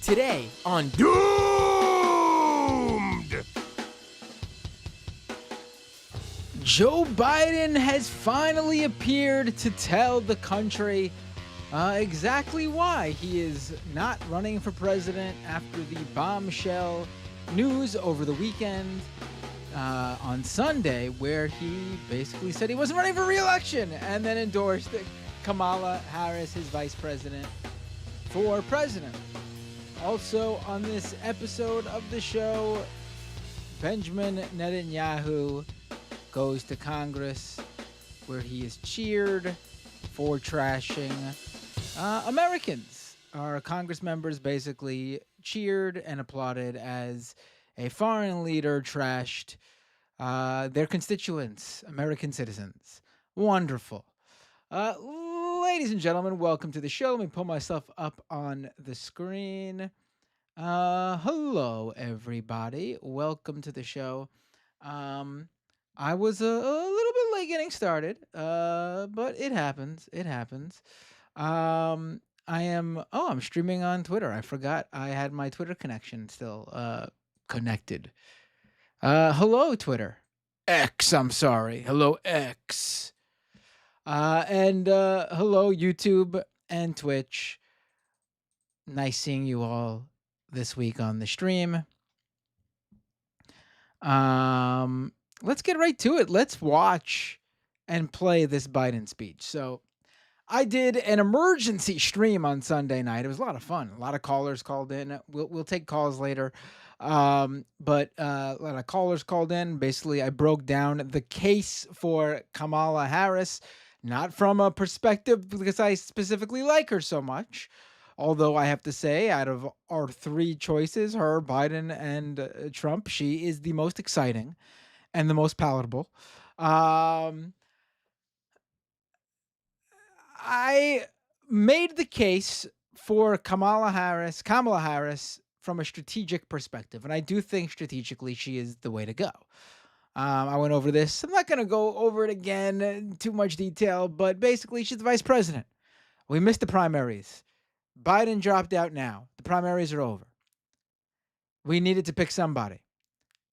Today on Doomed! Joe Biden has finally appeared to tell the country exactly why he is not running for president after the bombshell news over the weekend on Sunday, where he basically said he wasn't running for re-election and then endorsed Kamala Harris, his vice president, for president. Also on this episode of the show, Benjamin Netanyahu goes to Congress, where he is cheered for trashing Americans. Our Congress members basically cheered and applauded as a foreign leader trashed their constituents, American citizens. Wonderful. Ladies and gentlemen, welcome to the show. Let me pull myself up on the screen. Hello, everybody. Welcome to the show. I was a little bit late getting started, but it happens. It happens. I'm streaming on Twitter. I forgot I had my Twitter connection still connected. Hello, Twitter. X, I'm sorry. Hello, X. And hello, YouTube and Twitch. Nice seeing you all this week on the stream. Let's get right to it. Let's watch and play this Biden speech. So I did an emergency stream on Sunday night. It was a lot of fun. A lot of callers called in. We'll take calls later. But a lot of callers called in. Basically, I broke down the case for Kamala Harris, not from a perspective because I specifically like her so much. Although I have to say, out of our three choices, her, Biden, and Trump, she is the most exciting and the most palatable. I made the case for Kamala Harris from a strategic perspective, and I do think strategically she is the way to go. I went over this. I'm not going to go over it again in too much detail, but basically she's the vice president. We missed the primaries. Biden dropped out now. The primaries are over. We needed to pick somebody.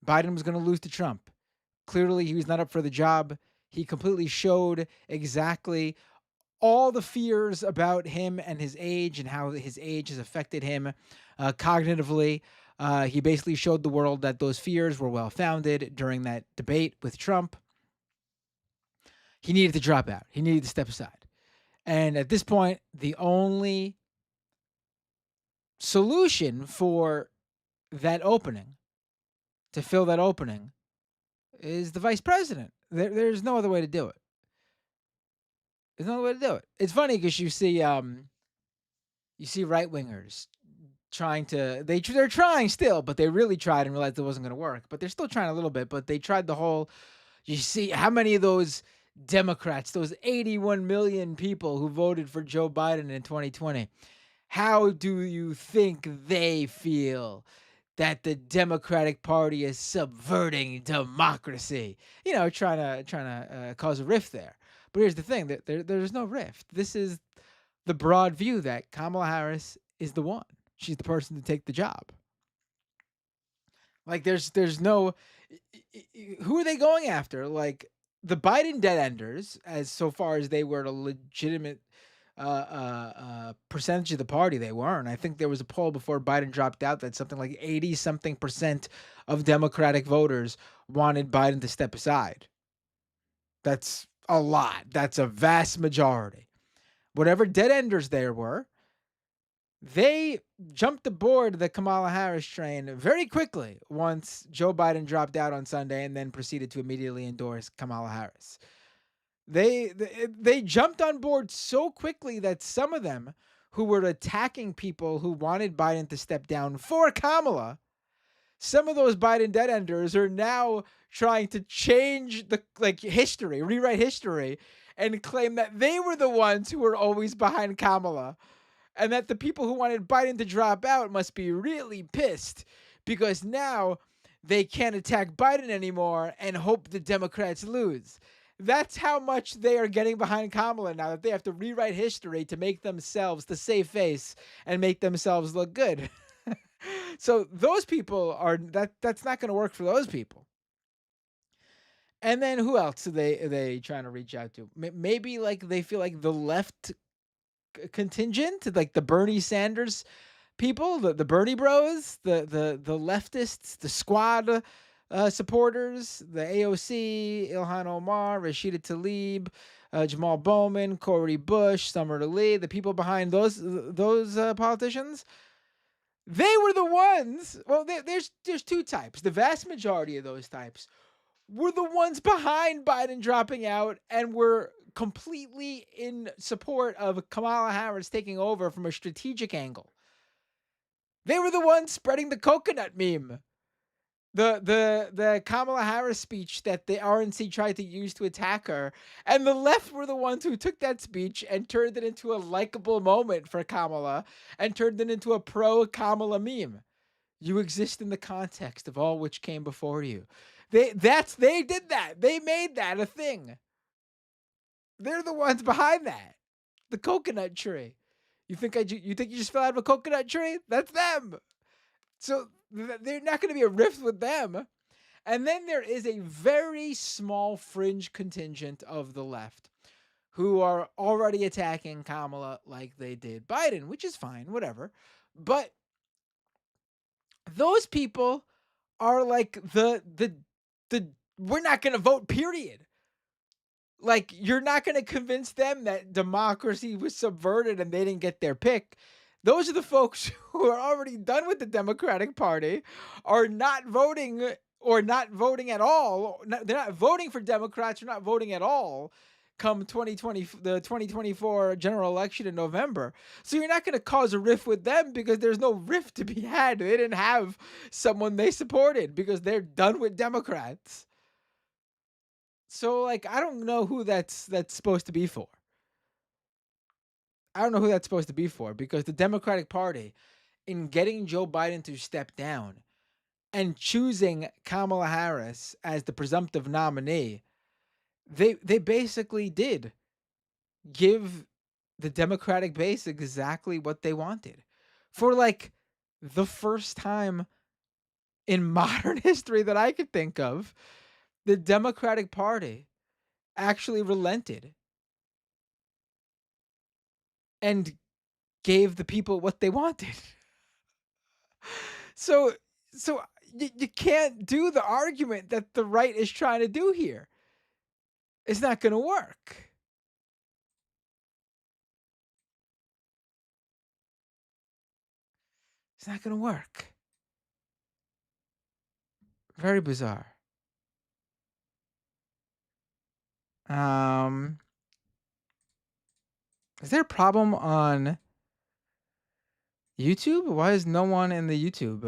Biden was going to lose to Trump. Clearly, he was not up for the job. He completely showed exactly all the fears about him and his age and how his age has affected him cognitively. He basically showed the world that those fears were well-founded during that debate with Trump. He needed to drop out. He needed to step aside. And at this point, the only solution for that opening, to fill that opening, is the vice president. There's no other way to do it. There's no other way to do it. It's funny because you see right-wingers trying to, they're trying still, but they really tried and realized it wasn't going to work. But they're still trying a little bit, but they tried the whole, you see how many of those Democrats, those 81 million people who voted for Joe Biden in 2020, how do you think they feel that the Democratic Party is subverting democracy? You know, trying to cause a rift there. But here's the thing: that there's no rift. This is the broad view that Kamala Harris is the one. She's the person to take the job. Like there's no, who are they going after? Like the Biden dead enders, as so far as they were a legitimate percentage of the party, they weren't. I think there was a poll before Biden dropped out that something like 80-something% of Democratic voters wanted Biden to step aside. That's a lot. That's a vast majority. Whatever dead enders there were, they jumped aboard the Kamala Harris train very quickly once Joe Biden dropped out on Sunday and then proceeded to immediately endorse Kamala Harris. They jumped on board so quickly that some of them who were attacking people who wanted Biden to step down for Kamala, some of those Biden dead enders are now trying to change the history, rewrite history, and claim that they were the ones who were always behind Kamala, and that the people who wanted Biden to drop out must be really pissed because now they can't attack Biden anymore and hope the Democrats lose. That's how much they are getting behind Kamala now, that they have to rewrite history to make themselves the safe face and make themselves look good. So those people are that's not going to work for those people. And then who else are they trying to reach out to? Maybe like they feel like the left contingent, like the Bernie Sanders people, the Bernie Bros, the leftists, the Squad supporters, the AOC, Ilhan Omar, Rashida Tlaib, Jamal Bowman, Corey Bush, Summer Lee, the people behind those politicians. They were the ones. Well, there's two types. The vast majority of those types were the ones behind Biden dropping out and were completely in support of Kamala Harris taking over from a strategic angle. They were the ones spreading the coconut meme. The Kamala Harris speech that the RNC tried to use to attack her, and the left were the ones who took that speech and turned it into a likable moment for Kamala and turned it into a pro Kamala meme. You exist in the context of all which came before you. They did that. They made that a thing. They're the ones behind that. The coconut tree. You think you just fell out of a coconut tree? That's them. So they're not going to be a rift with them. And then there is a very small fringe contingent of the left who are already attacking Kamala like they did Biden, which is fine, whatever. But those people are like the we're not going to vote, period. Like, you're not going to convince them that democracy was subverted and they didn't get their pick. Those are the folks who are already done with the Democratic Party, are not voting or not voting at all. They're not voting for Democrats or not voting at all come 2020, the 2024 general election in November. So you're not going to cause a rift with them because there's no rift to be had. They didn't have someone they supported because they're done with Democrats. So like I don't know who that's supposed to be for. I don't know who that's supposed to be for because the Democratic Party, in getting Joe Biden to step down and choosing Kamala Harris as the presumptive nominee, they basically did give the Democratic base exactly what they wanted. For like the first time in modern history that I could think of, the Democratic Party actually relented and gave the people what they wanted. So so you can't do the argument that the right is trying to do here. It's not going to work. It's not going to work. Very bizarre. Um is there a problem on YouTube? Why is no one in the YouTube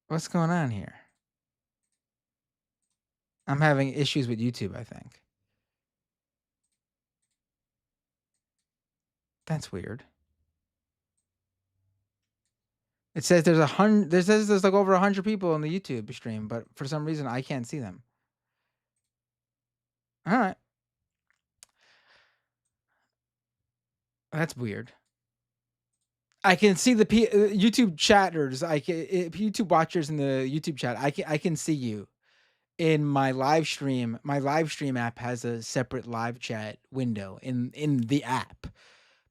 what's going on here? I'm having issues with YouTube, I think. That's weird. It says there's 100. There says there's like over 100 people in the YouTube stream, but for some reason I can't see them. All right, that's weird. I can see the YouTube chatters. YouTube watchers in the YouTube chat. I can see you in my live stream. My live stream app has a separate live chat window in the app,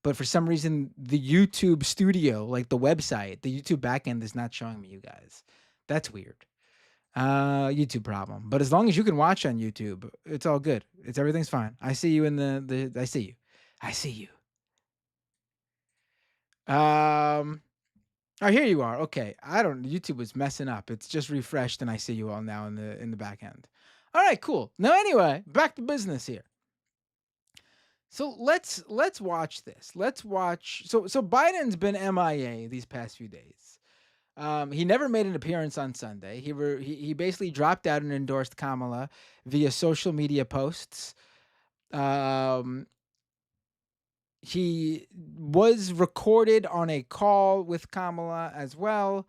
but for some reason the YouTube studio, like the website, the YouTube backend is not showing me you guys. That's weird. YouTube problem. But as long as you can watch on YouTube, it's all good. Everything's fine. I see you in the I see you. I see you. Oh, here you are. Okay. I don't YouTube was messing up. It's just refreshed and I see you all now in the back end. All right, cool. Now anyway, back to business here. So let's watch this. Let's watch so Biden's been MIA these past few days. He never made an appearance on Sunday. He basically dropped out and endorsed Kamala via social media posts. Um, he was recorded on a call with Kamala as well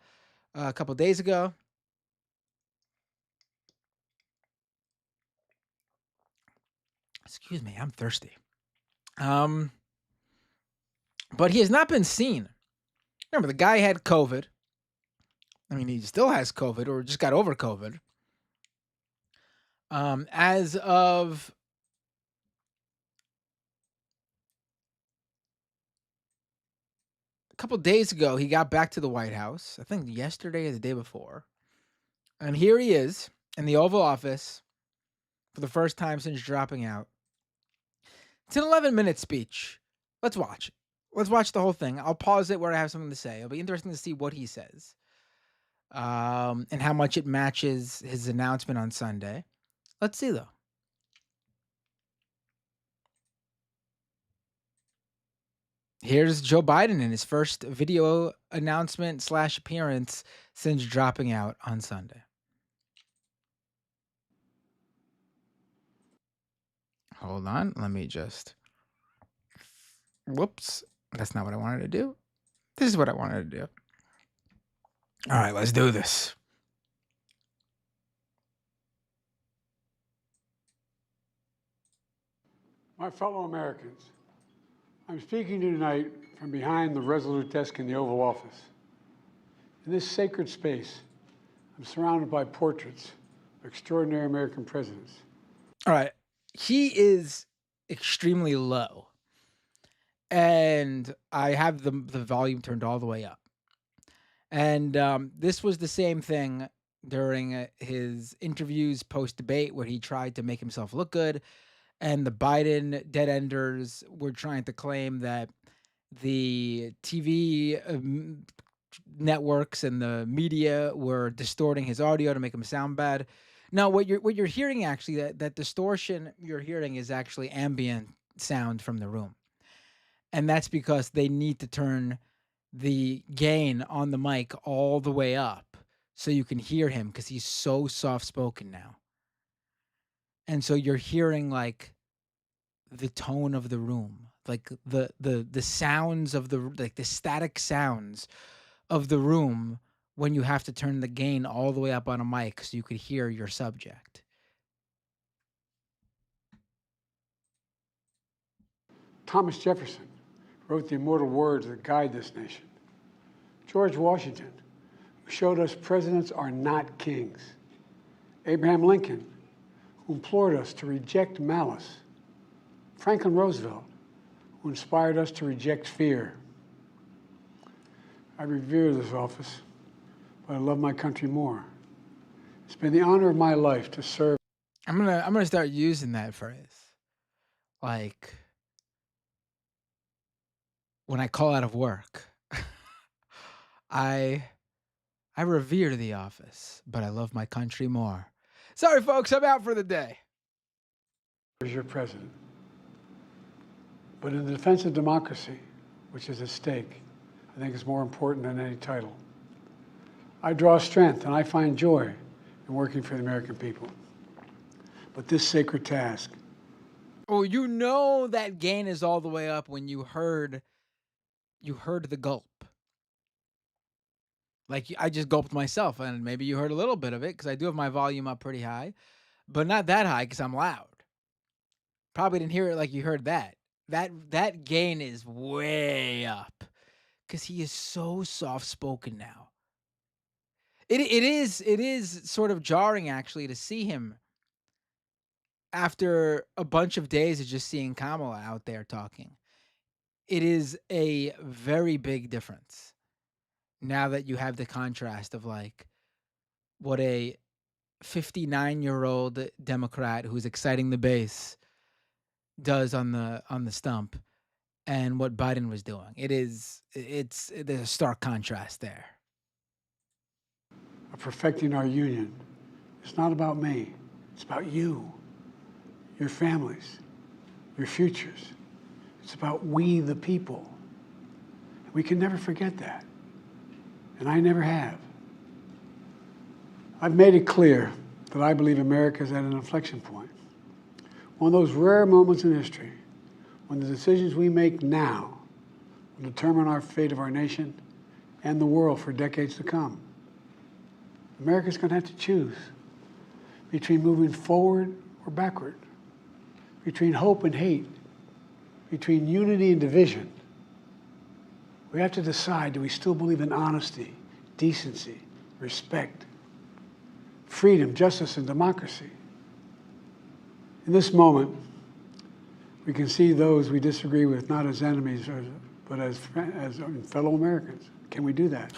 a couple days ago. Excuse me, I'm thirsty. Um, But he has not been seen. Remember, the guy had COVID. I mean, he still has COVID or just got over COVID. As of a couple days ago, he got back to the White House. I think yesterday or the day before. And here he is in the Oval Office for the first time since dropping out. It's an 11-minute speech. Let's watch it. Let's watch the whole thing. I'll pause it where I have something to say. It'll be interesting to see what he says, and how much it matches his announcement on Sunday. Let's see, though. Here's Joe Biden in his first video announcement / appearance since dropping out on Sunday. Hold on. Let me just. Whoops. That's not what I wanted to do. This is what I wanted to do. All right, let's do this. My fellow Americans, I'm speaking to you tonight from behind the resolute desk in the Oval Office. In this sacred space, I'm surrounded by portraits of extraordinary American presidents. All right. He is extremely low. And I have the volume turned all the way up. And this was the same thing during his interviews post-debate where he tried to make himself look good. And the Biden dead-enders were trying to claim that the TV networks and the media were distorting his audio to make him sound bad. No, what you're hearing actually, that distortion you're hearing is actually ambient sound from the room. And that's because they need to turn the gain on the mic all the way up so you can hear him because he's so soft-spoken now. And so you're hearing like the tone of the room, like the sounds of the static sounds of the room when you have to turn the gain all the way up on a mic so you could hear your subject. Thomas Jefferson wrote the immortal words that guide this nation. George Washington, who showed us presidents are not kings. Abraham Lincoln, who implored us to reject malice. Franklin Roosevelt, who inspired us to reject fear. I revere this office, but I love my country more. It's been the honor of my life to serve. I'm gonna start using that phrase, like when I call out of work. I revere the office, but I love my country more. Sorry, folks, I'm out for the day. As your president. But in the defense of democracy, which is at stake, I think is more important than any title. I draw strength and I find joy in working for the American people. But this sacred task. Oh, you know that gain is all the way up when you heard the gulp. Like I just gulped myself, and maybe you heard a little bit of it because I do have my volume up pretty high, but not that high because I'm loud. Probably didn't hear it like you heard that. That gain is way up because he is so soft-spoken now. It is sort of jarring actually to see him after a bunch of days of just seeing Kamala out there talking. It is a very big difference now that you have the contrast of like what a 59-year-old Democrat who's exciting the base does on the stump and what Biden was doing. There's a stark contrast there. Of perfecting our union. It's not about me. It's about you, your families, your futures. It's about we the people. We can never forget that. And I never have. I've made it clear that I believe America is at an inflection point. One of those rare moments in history when the decisions we make now will determine our fate of our nation and the world for decades to come. America's going to have to choose between moving forward or backward, between hope and hate, between unity and division. We have to decide, do we still believe in honesty, decency, respect, freedom, justice, and democracy? In this moment, we can see those we disagree with not as enemies, but as fellow Americans. Can we do that?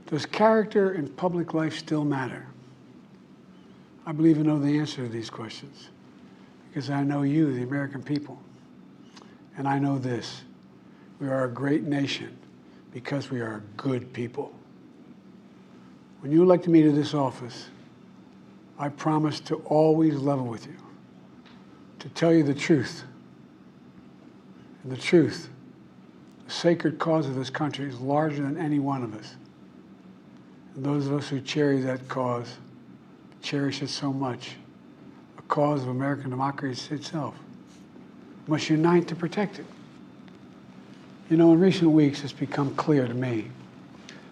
Does character in public life still matter? I believe I know the answer to these questions because I know you, the American people. And I know this: we are a great nation because we are good people. When you elected me to this office, I promised to always level with you, to tell you the truth. And the truth, the sacred cause of this country, is larger than any one of us. And those of us who cherish that cause, cherish it so much, a cause of American democracy itself, must unite to protect it. You know, in recent weeks, it's become clear to me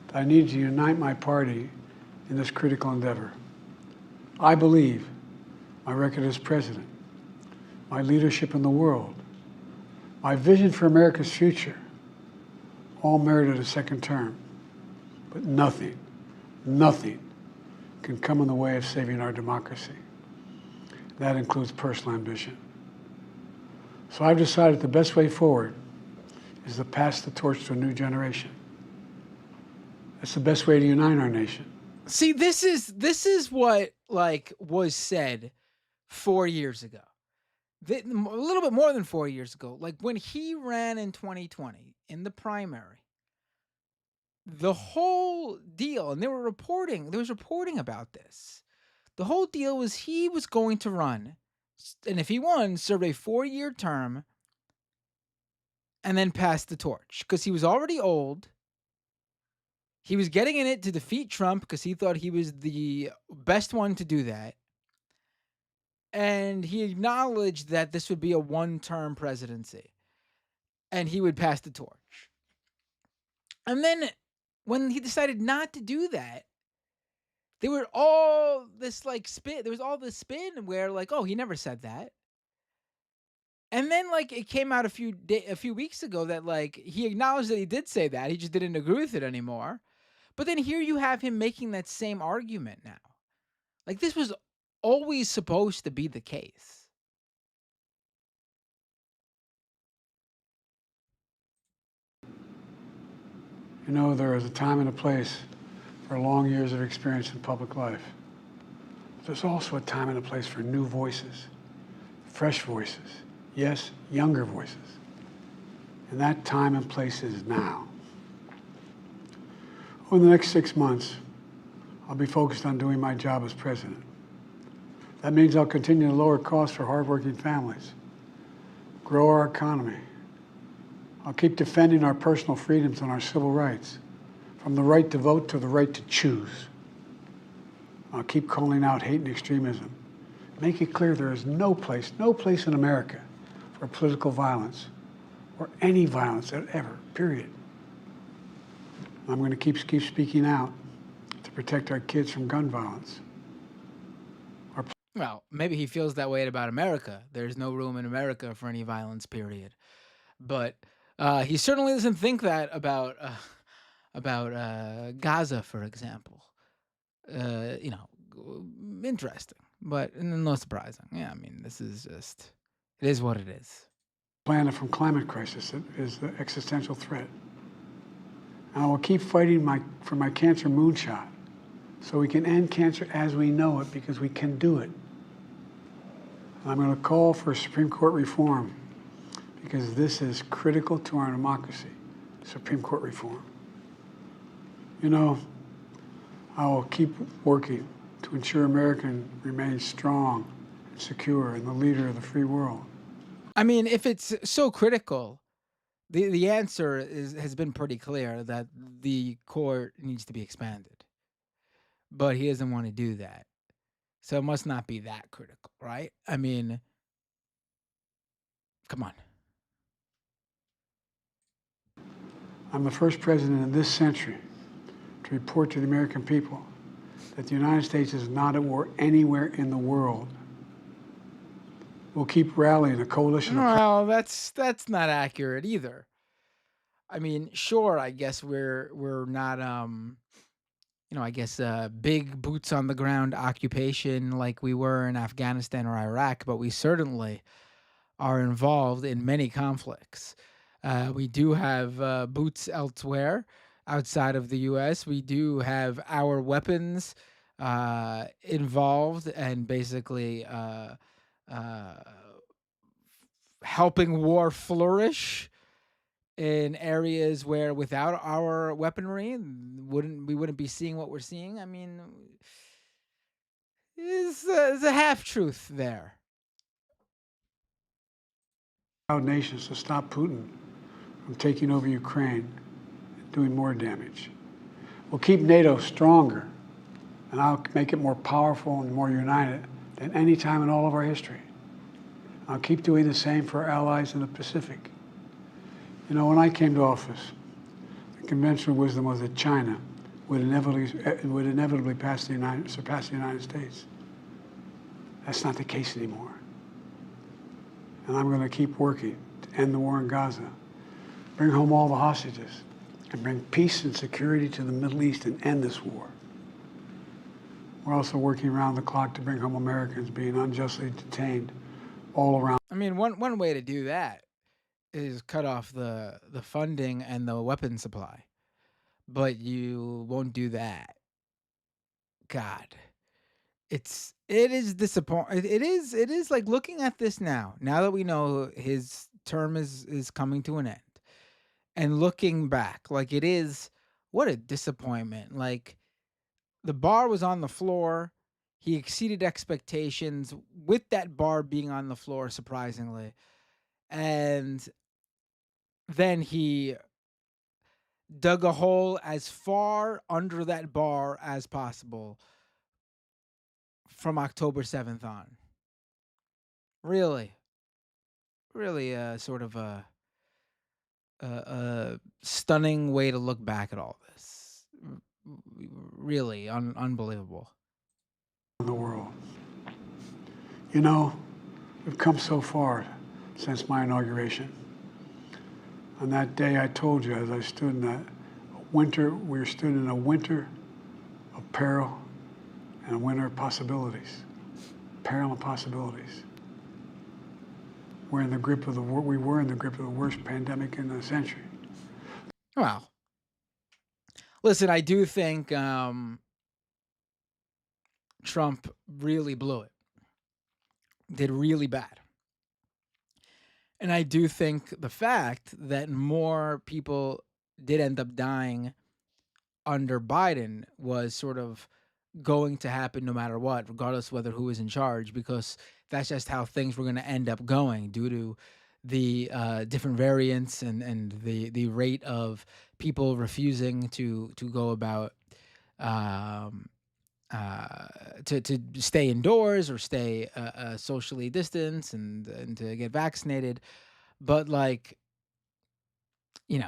that I need to unite my party in this critical endeavor. I believe my record as president, my leadership in the world, my vision for America's future, all merited a second term. But nothing can come in the way of saving our democracy. That includes personal ambition. So I've decided the best way forward is to pass the torch to a new generation. That's the best way to unite our nation. See, this is what was said 4 years ago. A little bit more than 4 years ago. Like when he ran in 2020 in the primary, the whole deal, and there was reporting about this. The whole deal was he was going to run, and if he won, serve a 4-year term and then pass the torch because he was already old. He was getting in it to defeat Trump because he thought he was the best one to do that. And he acknowledged that this would be a one-term presidency and he would pass the torch. And then when he decided not to do that, there was all this spin where oh, he never said that. And then it came out a few weeks ago that he acknowledged that he did say that. He just didn't agree with it anymore. But then here you have him making that same argument now. This was always supposed to be the case. You know, there is a time and a place for long years of experience in public life. There's also a time and a place for new voices, fresh voices, yes, younger voices. And that time and place is now. Over the next 6 months, I'll be focused on doing my job as president. That means I'll continue to lower costs for hardworking families, grow our economy. I'll keep defending our personal freedoms and our civil rights, from the right to vote to the right to choose. I'll keep calling out hate and extremism. Make it clear there is no place in America for political violence or any violence ever, period. I'm going to keep speaking out to protect our kids from gun violence. Well, maybe he feels that way about America. There's no room in America for any violence, period. But he certainly doesn't think that about Gaza, for example. Interesting, but not surprising. Yeah, I mean, this is just, it is what it is. Planet from climate crisis is the existential threat. And I will keep fighting for my cancer moonshot so we can end cancer as we know it, because we can do it. And I'm going to call for Supreme Court reform because this is critical to our democracy, Supreme Court reform. You know, I will keep working to ensure America remains strong and secure and the leader of the free world. I mean, if it's so critical, the answer has been pretty clear that the court needs to be expanded. But he doesn't want to do that. So it must not be that critical, right? I mean, come on. I'm the first president in this century to report to the American people that the United States is not at war anywhere in the world. We'll keep rallying a coalition of... Well, that's not accurate either. I mean, sure, I guess we're not I guess big boots on the ground occupation like we were in Afghanistan or Iraq, but we certainly are involved in many conflicts. We do have boots elsewhere outside of the US. We do have our weapons involved and basically uh, helping war flourish in areas where without our weaponry we wouldn't be seeing what we're seeing. I mean, is a half truth there. Nations to stop Putin from taking over Ukraine and doing more damage. We'll keep NATO stronger, and I'll make it more powerful and more united than any time in all of our history. I'll keep doing the same for our allies in the Pacific. You know, when I came to office, the conventional wisdom was that China would inevitably surpass the United States. That's not the case anymore. And I'm going to keep working to end the war in Gaza, bring home all the hostages, and bring peace and security to the Middle East and end this war. We're also working around the clock to bring home Americans being unjustly detained all around. I mean, one way to do that is cut off the funding and the weapon supply, but you won't do that. God, it is disappointing. It is like looking at this now. Now that we know his term is coming to an end, and looking back, like it is, what a disappointment. Like the bar was on the floor. He exceeded expectations with that bar being on the floor, surprisingly. And then he dug a hole as far under that bar as possible from October 7th on. Really, really sort of a stunning way to look back at all this. Really unbelievable. The world. You know, we've come so far since my inauguration. On that day, I told you, as I stood in that winter, we stood in a winter of peril and a winter of possibilities. Peril and possibilities. We were in the grip of the worst pandemic in a century. Well, listen, I do think Trump really blew it. Did really bad. And I do think the fact that more people did end up dying under Biden was sort of going to happen no matter what, regardless whether who is in charge, because that's just how things were going to end up going due to the different variants and the rate of people refusing to go about um, uh, to stay indoors or stay socially distanced and to get vaccinated. But like you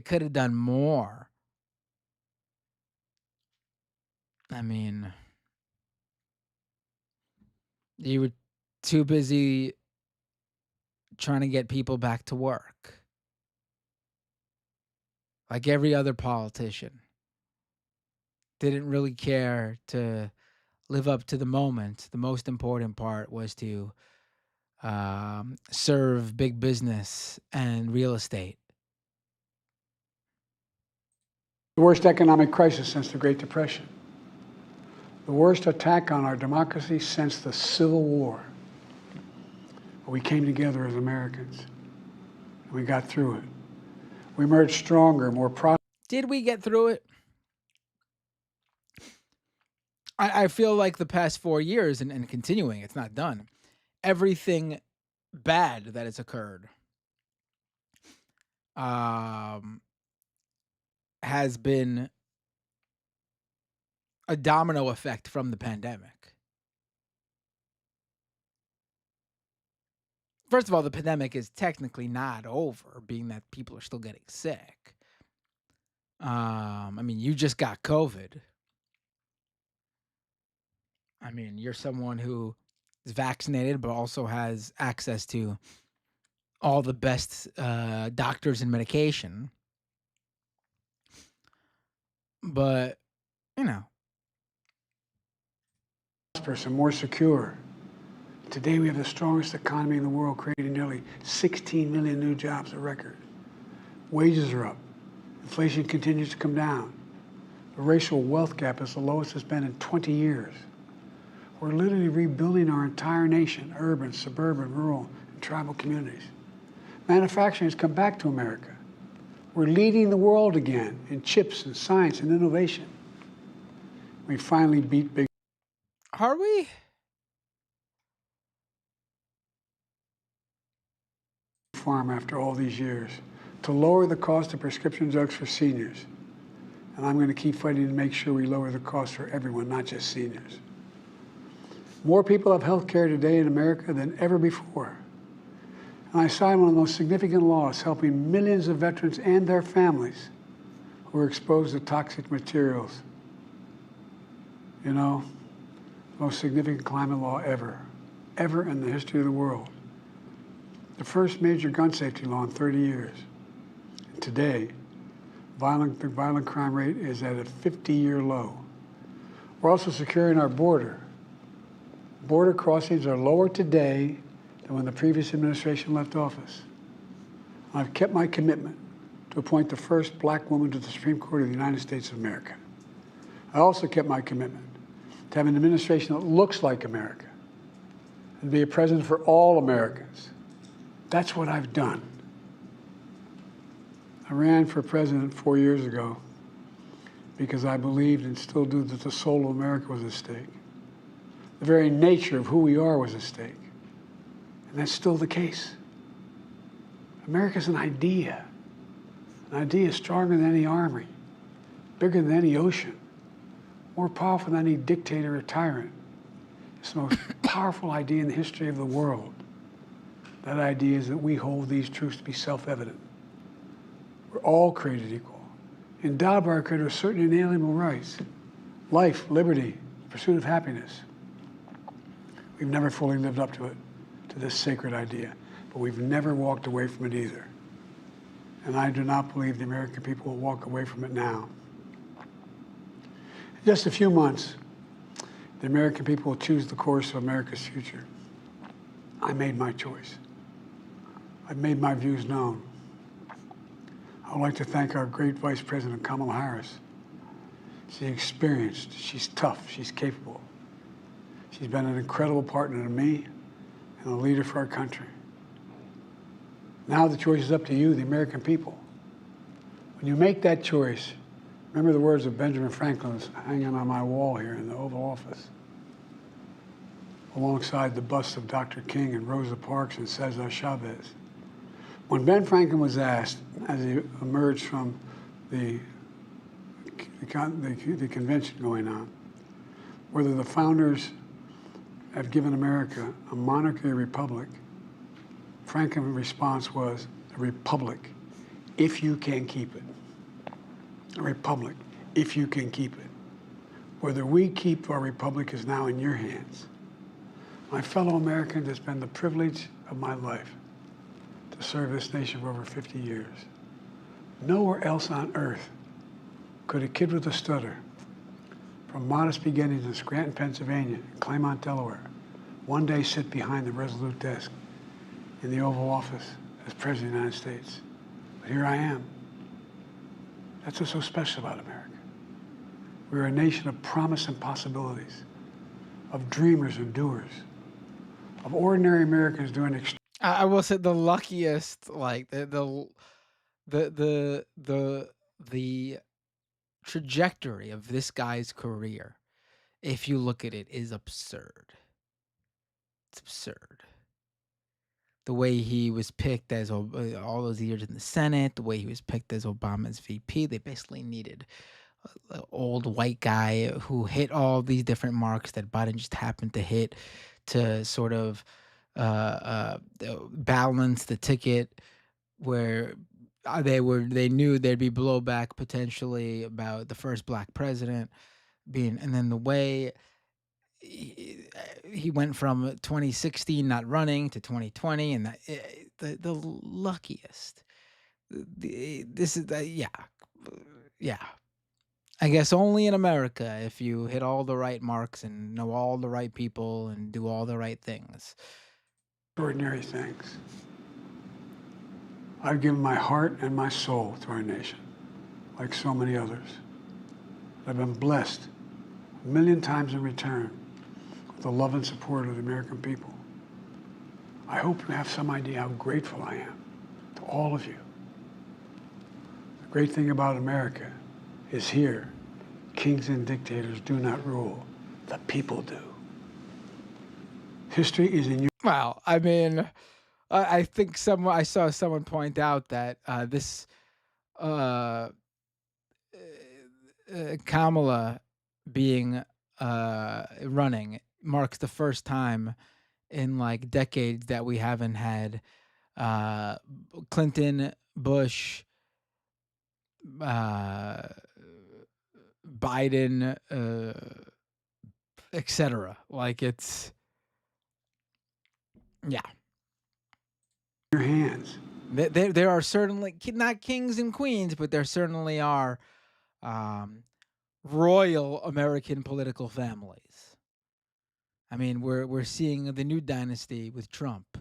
could have done more. I mean, you were too busy trying to get people back to work, like every other politician. Didn't really care to live up to the moment. The most important part was to serve big business and real estate. The worst economic crisis since the Great Depression. The worst attack on our democracy since the Civil War. We came together as Americans, and we got through it. We emerged stronger, more prosperous. Did we get through it? I feel like the past 4 years and continuing, it's not done. Everything bad that has occurred um, has been a domino effect from the pandemic. First of all, the pandemic is technically not over, being that people are still getting sick. I mean, you just got COVID. I mean, you're someone who is vaccinated, but also has access to all the best doctors and medication, but you know, prosperous and more secure. Today we have the strongest economy in the world, creating nearly 16 million new jobs, a record. Wages are up. Inflation continues to come down. The racial wealth gap is the lowest it's been in 20 years. We're literally rebuilding our entire nation, urban, suburban, rural, and tribal communities. Manufacturing has come back to America. We're leading the world again in chips and science and innovation. We finally beat big are we? pharma after all these years to lower the cost of prescription drugs for seniors. And I'm going to keep fighting to make sure we lower the cost for everyone, not just seniors. More people have health care today in America than ever before. And I signed one of the most significant laws helping millions of veterans and their families who are exposed to toxic materials. You know, most significant climate law ever in the history of the world. The first major gun safety law in 30 years. And today, the violent crime rate is at a 50-year low. We're also securing our border. Border crossings are lower today than when the previous administration left office. I've kept my commitment to appoint the first black woman to the Supreme Court of the United States of America. I also kept my commitment to have an administration that looks like America and be a president for all Americans. That's what I've done. I ran for president 4 years ago because I believed and still do that the soul of America was at stake. The very nature of who we are was at stake. And that's still the case. America's an idea. An idea stronger than any army, bigger than any ocean, more powerful than any dictator or tyrant. It's the most powerful idea in the history of the world. That idea is that we hold these truths to be self-evident. We're all created equal, endowed by our Creator with certain inalienable rights: life, liberty, pursuit of happiness. We've never fully lived up to it, to this sacred idea, but we've never walked away from it either. And I do not believe the American people will walk away from it now. In just a few months, the American people will choose the course of America's future. I made my choice. I've made my views known. I would like to thank our great Vice President, Kamala Harris. She's experienced, she's tough, she's capable. She's been an incredible partner to me and a leader for our country. Now the choice is up to you, the American people. When you make that choice, remember the words of Benjamin Franklin hanging on my wall here in the Oval Office, alongside the busts of Dr. King and Rosa Parks and Cesar Chavez. When Ben Franklin was asked, as he emerged from the convention going on, whether the founders have given America a monarchy or republic, Franklin's response was, a republic, if you can keep it. A republic, if you can keep it. Whether we keep our republic is now in your hands. My fellow Americans, it's been the privilege of my life to serve this nation for over 50 years. Nowhere else on earth could a kid with a stutter, from modest beginnings in Scranton, Pennsylvania, and Claymont, Delaware, one day sit behind the resolute desk in the Oval Office as President of the United States. But here I am. That's what's so special about America. We're a nation of promise and possibilities, of dreamers and doers, of ordinary Americans doing I will say the luckiest, like the trajectory of this guy's career, if you look at it, is absurd. It's absurd. The way he was picked as all those years in the Senate, the way he was picked as Obama's VP, they basically needed an old white guy who hit all these different marks that Biden just happened to hit to sort of balance the ticket where they knew there'd be blowback potentially about the first black president being, and then the way he went from 2016 not running to 2020, and the luckiest. This is yeah, yeah. I guess only in America, if you hit all the right marks and know all the right people and do all the right things. Extraordinary things. I've given my heart and my soul to our nation, like so many others. I've been blessed a million times in return with the love and support of the American people. I hope you have some idea how grateful I am to all of you. The great thing about America is here, kings and dictators do not rule, the people do. History is in your Well, I mean, I think I saw someone point out that this uh, Kamala being running marks the first time in like decades that we haven't had uh, Clinton, Bush, uh, Biden, etc. Like it's yeah. hands. There are certainly not kings and queens, but there certainly are um, royal American political families. I mean, we're seeing the new dynasty with Trump,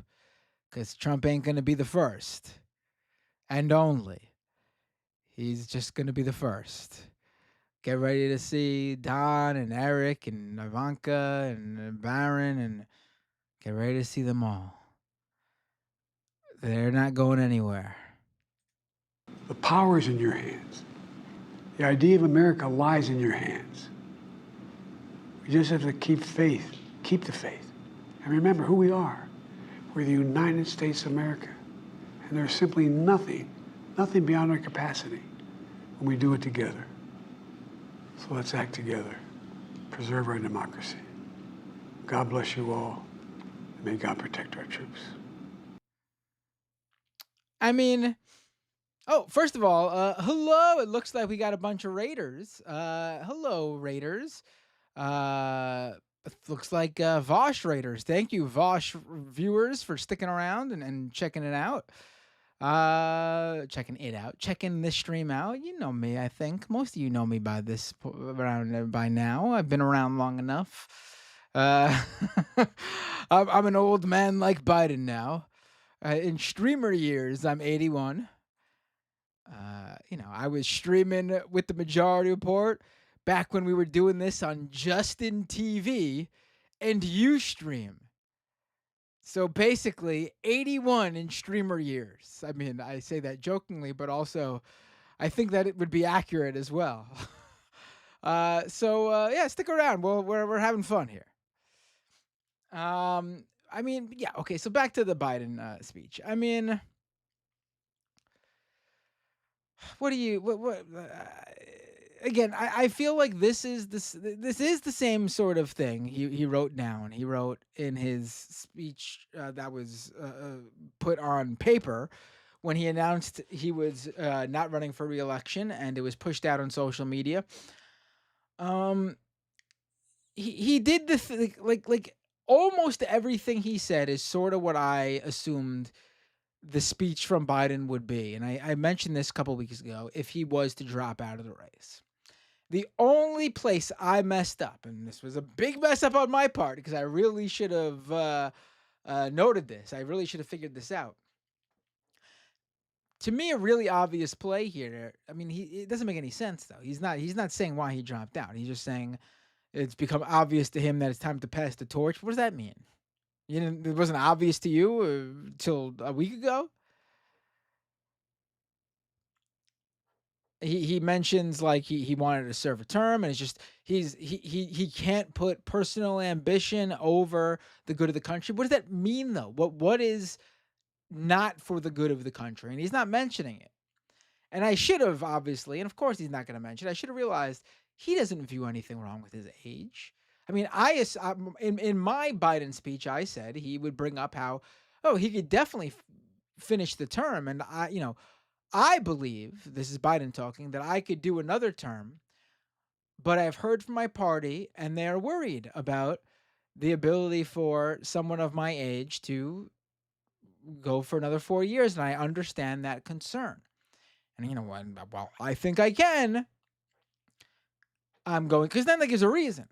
because Trump ain't gonna be the first and only. He's just gonna be the first. Get ready to see Don and Eric and Ivanka and Barron, and get ready to see them all. They're not going anywhere. The power is in your hands. The idea of America lies in your hands. We just have to keep faith, keep the faith, and remember who we are. We're the United States of America, and there's simply nothing beyond our capacity when we do it together. So let's act together, preserve our democracy. God bless you all, and may God protect our troops. I mean, oh, first of all, hello. It looks like we got a bunch of Raiders. Hello, Raiders. It looks like Vosh Raiders. Thank you, Vosh viewers, for sticking around and checking it out. Checking it out, checking this stream out. You know me, I think. Most of you know me by around by now. I've been around long enough. Uh, I'm an old man like Biden now. In streamer years, I'm 81. I was streaming with the Majority Report back when we were doing this on Justin TV and Ustream. So basically, 81 in streamer years. I mean, I say that jokingly, but also I think that it would be accurate as well. Yeah, stick around. We're having fun here. I mean, yeah, okay. So back to the Biden speech. I mean, what do you what again, I feel like this is the same sort of thing he wrote down. He wrote in his speech that was put on paper when he announced he was not running for re-election, and it was pushed out on social media. Um, he did like almost everything he said is sort of what I assumed the speech from Biden would be, and I mentioned this a couple weeks ago. If he was to drop out of the race, the only place I messed up, and this was a big mess up on my part because I really should have noted this. I really should have figured this out. To me, a really obvious play here. I mean, it doesn't make any sense though. He's not saying why he dropped out. He's just saying it's become obvious to him that it's time to pass the torch. What does that mean? It wasn't obvious to you till a week ago. He mentions like he wanted to serve a term, and it's just he can't put personal ambition over the good of the country. What does that mean though? What is not for the good of the country? And he's not mentioning it. And I should have, obviously, and of course he's not going to mention it. I should have realized he doesn't view anything wrong with his age. I mean, in my Biden speech, I said he would bring up how, oh, he could definitely finish the term, and I believe, this is Biden talking, that I could do another term, but I've heard from my party and they're worried about the ability for someone of my age to go for another 4 years, and I understand that concern. And you know what? Well, I think I can. I'm going because then that gives a reason.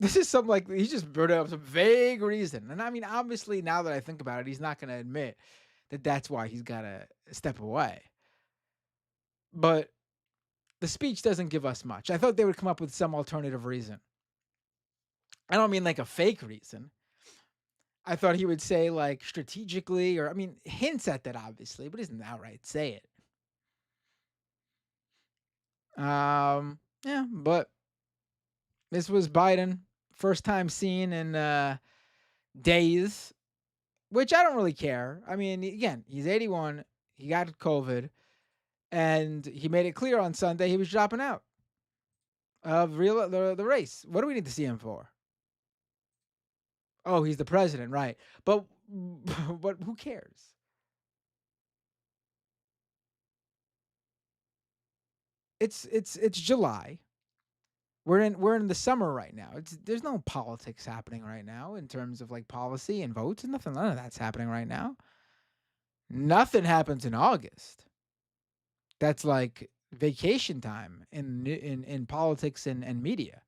This is some like he just brought up some vague reason, and I mean, obviously, now that I think about it, he's not going to admit that that's why he's got to step away. But the speech doesn't give us much. I thought they would come up with some alternative reason. I don't mean like a fake reason. I thought he would say like strategically, or I mean, hints at that obviously, but he doesn't outright say it. Yeah, but this was Biden, first time seen in days, which I don't really care. I mean, again, he's 81, he got COVID, and he made it clear on Sunday he was dropping out of the race. What do we need to see him for? Oh, he's the president, right? But but who cares? It's July. We're in the summer right now. There's no politics happening right now in terms of like policy and votes and nothing. None of that's happening right now. Nothing happens in August. That's like vacation time in politics and media.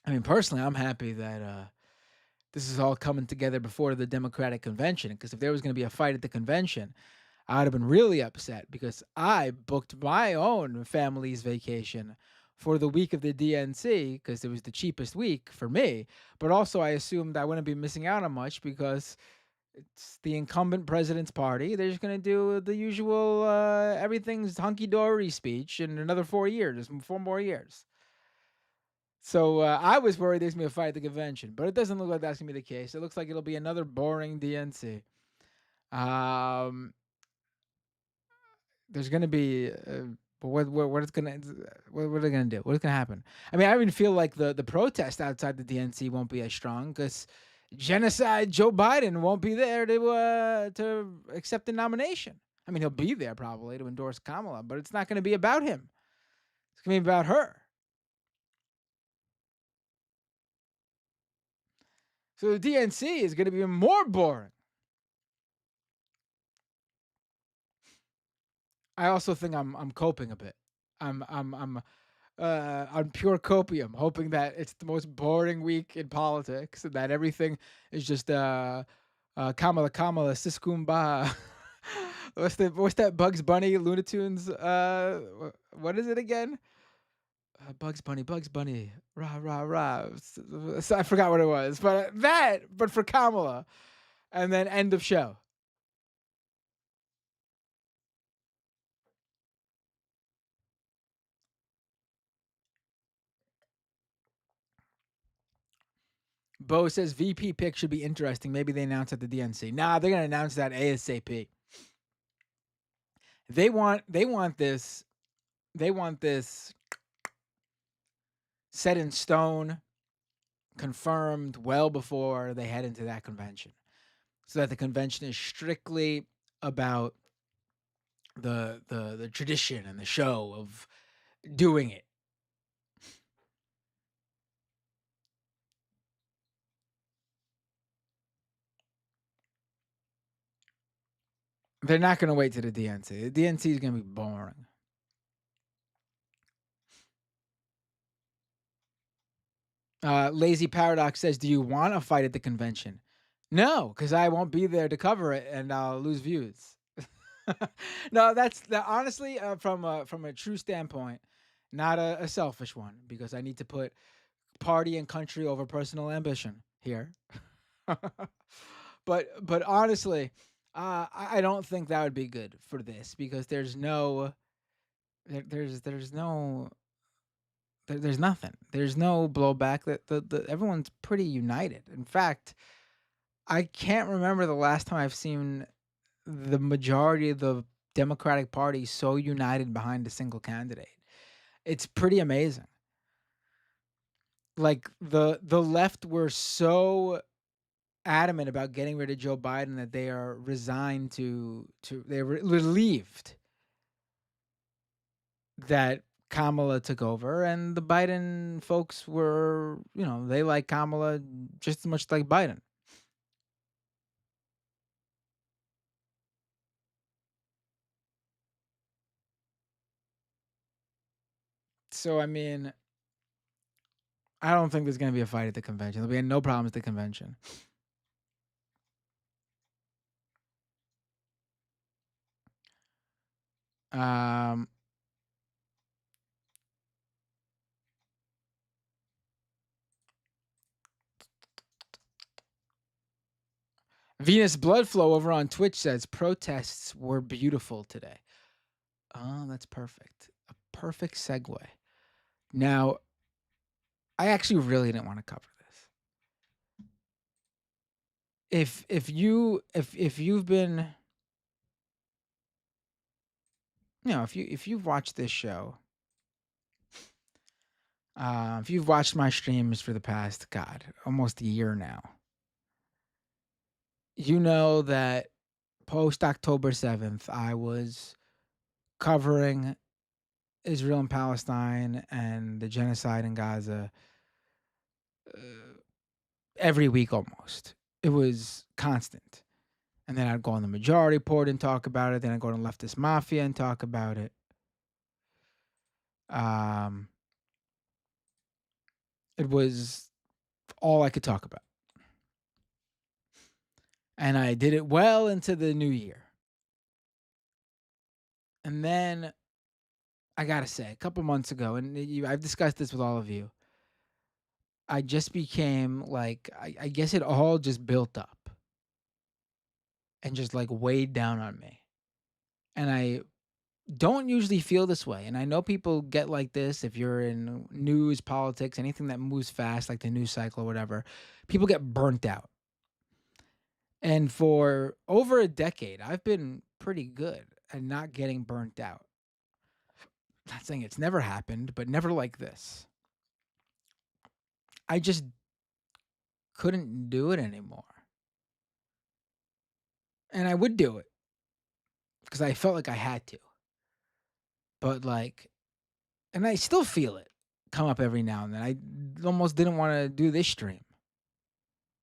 I mean, personally, I'm happy that this is all coming together before the Democratic convention. Because if there was going to be a fight at the convention, I would have been really upset because I booked my own family's vacation for the week of the DNC because it was the cheapest week for me. But also, I assumed I wouldn't be missing out on much because it's the incumbent president's party. They're just going to do the usual everything's hunky dory speech in another 4 years, 4 more years. So I was worried there's going to be a fight at the convention, but it doesn't look like that's going to be the case. It looks like it'll be another boring DNC. Um, there's going to be, but what it's going to, what are they going to do? What's going to happen? I mean, I even feel like the protest outside the DNC won't be as strong because genocide Joe Biden won't be there to accept the nomination. I mean, he'll be there probably to endorse Kamala, but it's not going to be about him. It's going to be about her. So the DNC is going to be more boring. I also think I'm coping a bit. I'm on pure copium, hoping that it's the most boring week in politics and that everything is just Kamala Siskumba. What's that Bugs Bunny Looney Tunes? What is it again? Bugs Bunny, rah rah rah. I forgot what it was, but for Kamala, and then end of show. Bo says VP pick should be interesting. Maybe they announce at the DNC. Nah, they're gonna announce that ASAP. They want this set in stone, confirmed well before they head into that convention, so that the convention is strictly about the tradition and the show of doing it. They're not going to wait to the DNC. The DNC is going to be boring. Lazy Paradox says, "Do you want a fight at the convention?" No, because I won't be there to cover it, and I'll lose views. No, that's that. Honestly, from a true standpoint, not a selfish one, because I need to put party and country over personal ambition here. But honestly, I don't think that would be good for this because there's nothing. There's no blowback. That the everyone's pretty united. In fact, I can't remember the last time I've seen the majority of the Democratic Party so united behind a single candidate. It's pretty amazing. Like the left were so adamant about getting rid of Joe Biden that they are resigned they're relieved that Kamala took over, and the Biden folks were, they like Kamala just as much like Biden. So, I mean, I don't think there's going to be a fight at the convention. There'll be no problems at the convention. Um, Venus Bloodflow over on Twitch says protests were beautiful today. Oh, that's perfect. A perfect segue. Now, I actually really didn't want to cover this. If you've been, if you've watched this show, if you've watched my streams for the past, God, almost a year now, you know that post October 7th, I was covering Israel and Palestine and the genocide in Gaza uh, every week almost. It was constant. And then I'd go on the Majority Report and talk about it. Then I'd go on Leftist Mafia and talk about it. Um, it was all I could talk about. And I did it well into the new year. And then I got to say, a couple months ago, and I've discussed this with all of you, I just became like, I guess it all just built up and just like weighed down on me. And I don't usually feel this way. And I know people get like this if you're in news, politics, anything that moves fast, like the news cycle or whatever. People get burnt out. And for over a decade, I've been pretty good at not getting burnt out. Not saying it's never happened, but never like this. I just couldn't do it anymore. And I would do it because I felt like I had to. But like, and I still feel it come up every now and then. I almost didn't want to do this stream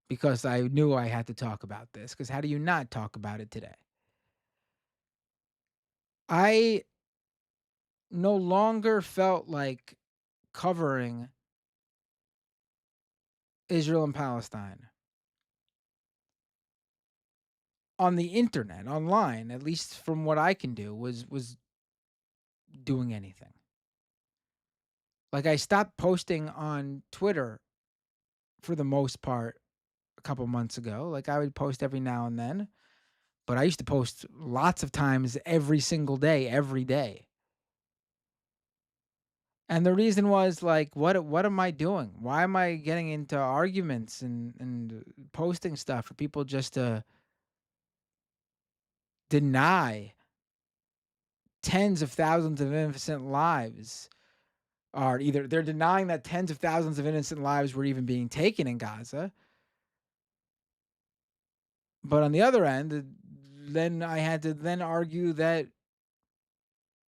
because I knew I had to talk about this. Because how do you not talk about it today? I no longer felt like covering Israel and Palestine on the internet, online, at least from what I can do, was doing anything. Like I stopped posting on Twitter for the most part a couple months ago. Like I would post every now and then, but I used to post lots of times every single day, every day. And the reason was like, what am I doing? Why am I getting into arguments and posting stuff for people just to deny tens of thousands of innocent lives are either they're denying that tens of thousands of innocent lives were even being taken in Gaza. But on the other end, then I had to then argue that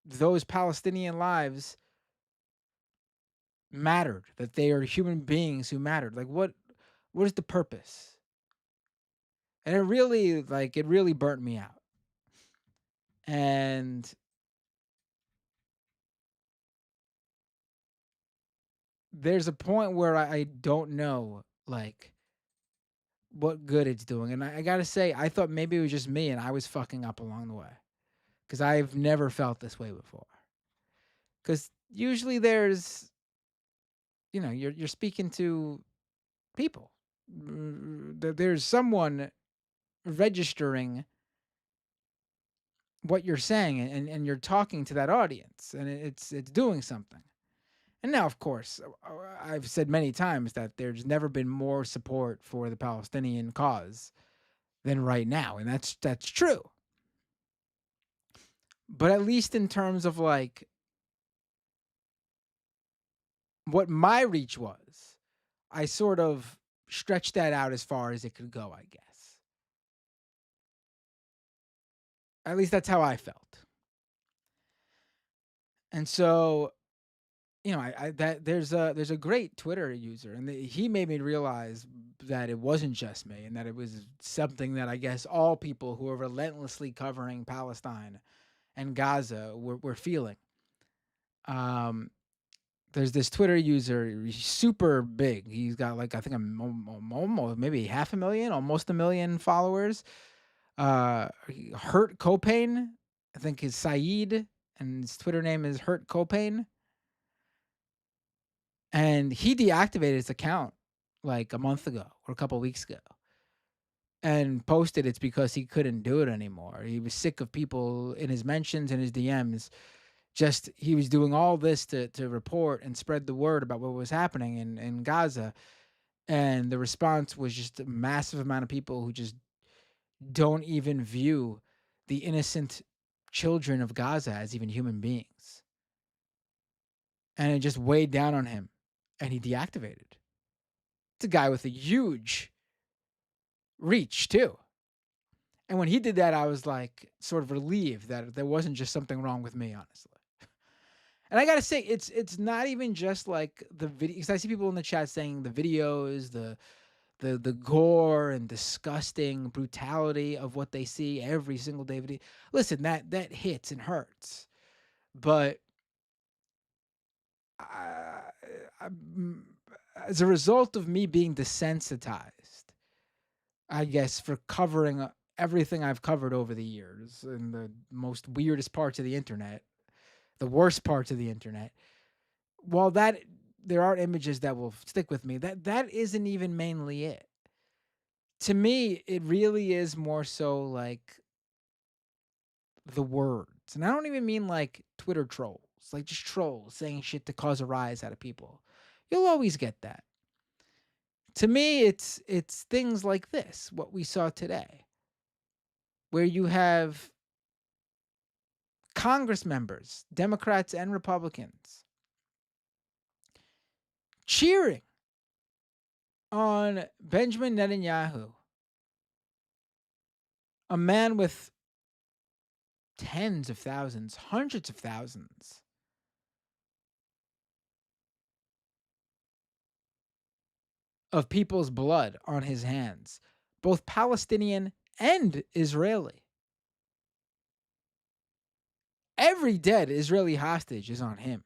those Palestinian lives mattered, that they are human beings who mattered. Like what is the purpose? And it really burnt me out. And there's a point where I don't know like what good it's doing. And I gotta say, I thought maybe it was just me and I was fucking up along the way. Because I've never felt this way before. Because usually there's, you're speaking to people. There's someone registering what you're saying, and you're talking to that audience, and it's doing something. And now, of course, I've said many times that there's never been more support for the Palestinian cause than right now, and that's true. But at least in terms of like what my reach was, I sort of stretched that out as far as it could go, I guess. At least that's how I felt. And so there's a great Twitter user, and he made me realize that it wasn't just me, and that it was something that I guess all people who are relentlessly covering Palestine and Gaza were feeling. Um, there's this Twitter user, he's super big. He's got like I think almost maybe half a million, almost a million followers. Hurt Copain, I think is Saeed, and his Twitter name is Hurt Copain. And he deactivated his account like a month ago or a couple weeks ago and posted it's because he couldn't do it anymore. He was sick of people in his mentions and his DMs. Just he was doing all this to report and spread the word about what was happening in Gaza. And the response was just a massive amount of people who just don't even view the innocent children of Gaza as even human beings. And it just weighed down on him and he deactivated. It's a guy with a huge reach too. And when he did that, I was like sort of relieved that there wasn't just something wrong with me, honestly. And I gotta say, it's not even just like the video, because I see people in the chat saying the videos, the gore and disgusting brutality of what they see every single day. Video. Listen, that hits and hurts, but I, as a result of me being desensitized, I guess, for covering everything I've covered over the years and the most weirdest parts of the internet, the worst parts of the internet. While that there are images that will stick with me, that isn't even mainly it. To me, it really is more so like the words. And I don't even mean like Twitter trolls, like just trolls saying shit to cause a rise out of people. You'll always get that. To me, it's things like this, what we saw today, where you have Congress members, Democrats and Republicans, cheering on Benjamin Netanyahu, a man with tens of thousands, hundreds of thousands of people's blood on his hands, both Palestinian and Israeli. Every dead Israeli hostage is on him.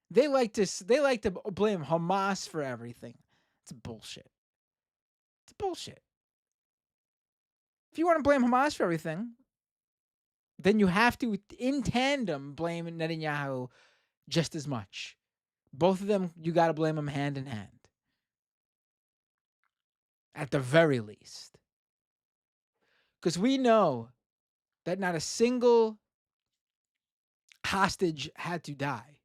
They like to blame Hamas for everything. It's bullshit. It's bullshit. If you want to blame Hamas for everything, then you have to, in tandem, blame Netanyahu just as much. Both of them, you got to blame them hand in hand. At the very least. Because we know that not a single hostage had to die.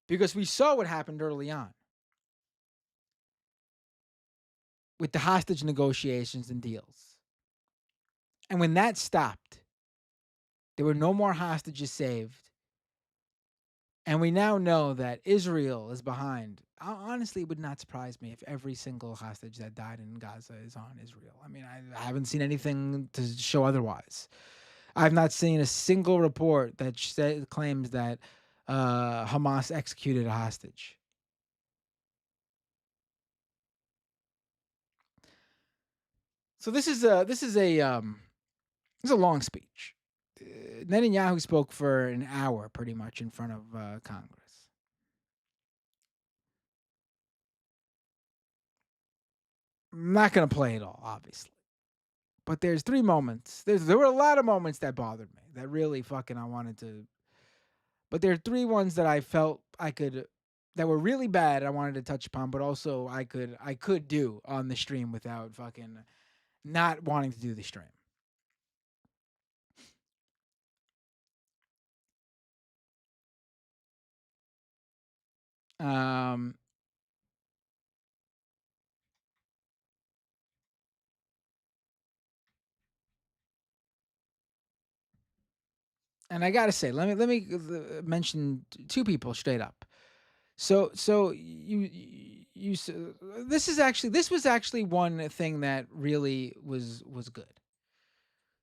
Because we saw what happened early on with the hostage negotiations and deals. And when that stopped, there were no more hostages saved. And we now know that Israel is behind. Honestly, it would not surprise me if every single hostage that died in Gaza is on Israel. I mean, I haven't seen anything to show otherwise. I've not seen a single report that claims that Hamas executed a hostage. So this is a long speech. Netanyahu spoke for an hour, pretty much, in front of Congress. I'm not gonna play it all, obviously, but there's three moments. There were a lot of moments that bothered me, that really fucking I wanted to. But there are three ones that I felt I could, that were really bad. I wanted to touch upon, but also I could do on the stream without fucking not wanting to do the stream. Um, and I gotta say, let me mention two people straight up. So this was actually one thing that really was good.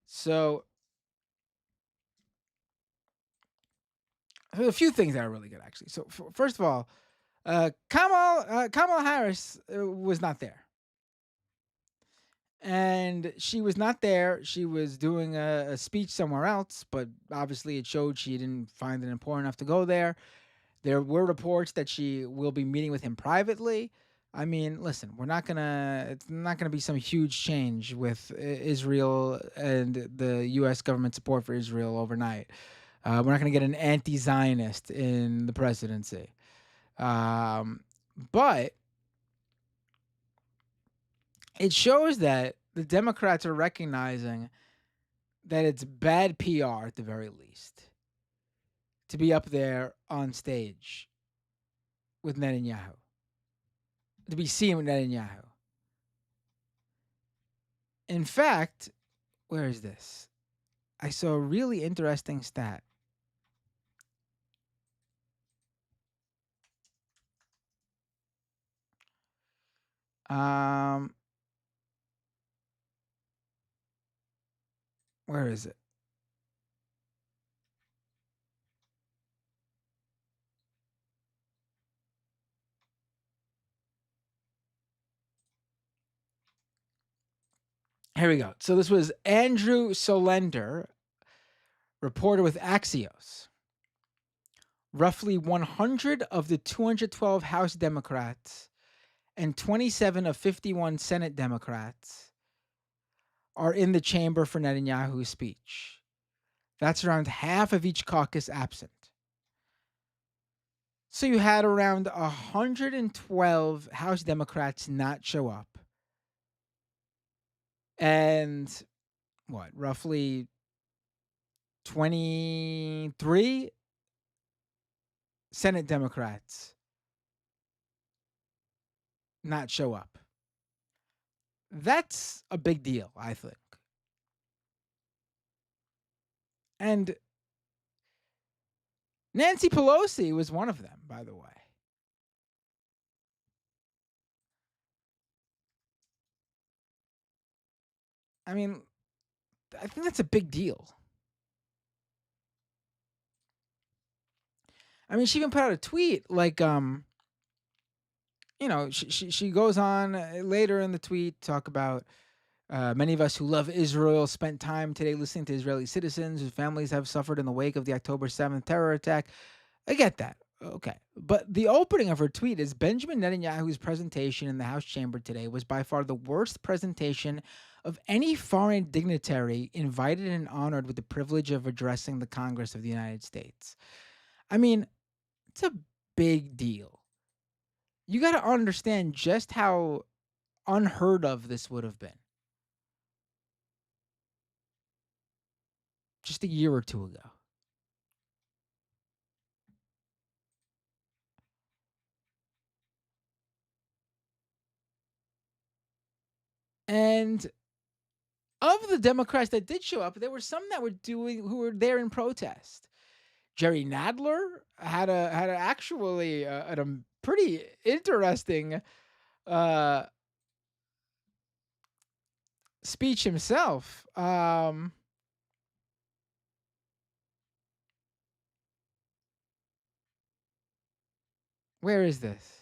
So a few things that are really good actually. So first of all, Kamala Harris was not there, and she was not there. She was doing a speech somewhere else, but obviously it showed she didn't find it important enough to go there. There were reports that she will be meeting with him privately. I mean, listen, we're not gonna. It's not gonna be some huge change with Israel and the U.S. government support for Israel overnight. We're not gonna get an anti-Zionist in the presidency. Um, but it shows that the Democrats are recognizing that it's bad PR at the very least to be up there on stage with Netanyahu, to be seen with Netanyahu. In fact, where is this? I saw a really interesting stat. Um, where is it? Here we go. So this was Andrew Solender, reporter with Axios. Roughly 100 of the 212 House Democrats and 27 of 51 Senate Democrats are in the chamber for Netanyahu's speech. That's around half of each caucus absent. So you had around 112 House Democrats not show up. And what, roughly 23 Senate Democrats not show up. That's a big deal, I think. And Nancy Pelosi was one of them, by the way. I mean, I think that's a big deal. I mean, she even put out a tweet like, she goes on later in the tweet talk about many of us who love Israel spent time today listening to Israeli citizens whose families have suffered in the wake of the October 7th terror attack. I get that. Okay. But the opening of her tweet is Benjamin Netanyahu's presentation in the House chamber today was by far the worst presentation of any foreign dignitary invited and honored with the privilege of addressing the Congress of the United States. I mean, it's a big deal. You got to understand just how unheard of this would have been just a year or two ago. And of the Democrats that did show up, there were some that who were there in protest. Jerry Nadler had actually a pretty interesting uh, speech himself. Where is this?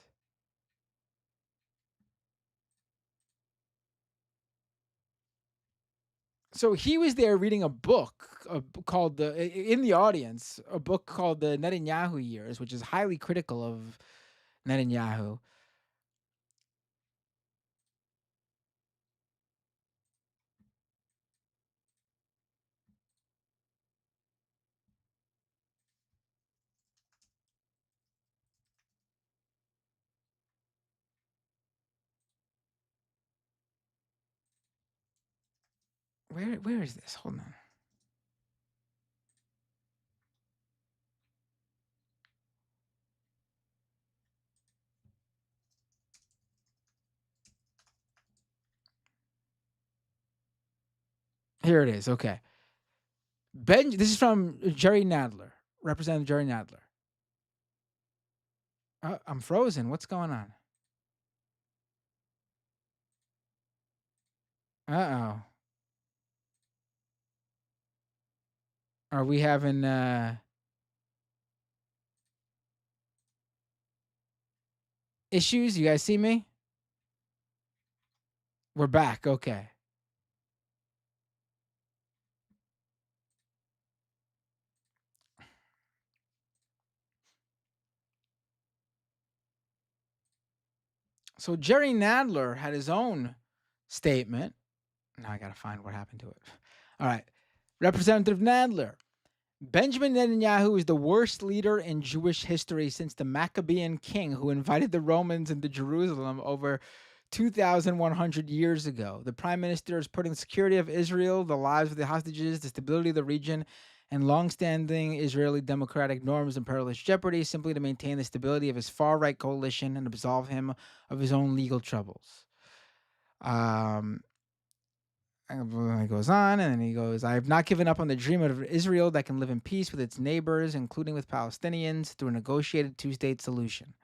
So he was there reading a book called in the audience, a book called the Netanyahu Years, which is highly critical of Netanyahu. Where is this? Hold on. Here it is. Okay. This is from Jerry Nadler, Representative Jerry Nadler. I'm frozen. What's going on? Uh-oh. Are we having issues? You guys see me? We're back. Okay. So Jerry Nadler had his own statement. Now I got to find what happened to it. All right. Representative Nadler. Benjamin Netanyahu is the worst leader in Jewish history since the Maccabean king who invited the Romans into Jerusalem over 2,100 years ago. The prime minister is putting the security of Israel, the lives of the hostages, the stability of the region, and long-standing Israeli democratic norms in perilous jeopardy simply to maintain the stability of his far-right coalition and absolve him of his own legal troubles. And he goes on, and then he goes, I have not given up on the dream of Israel that can live in peace with its neighbors, including with Palestinians, through a negotiated two-state solution.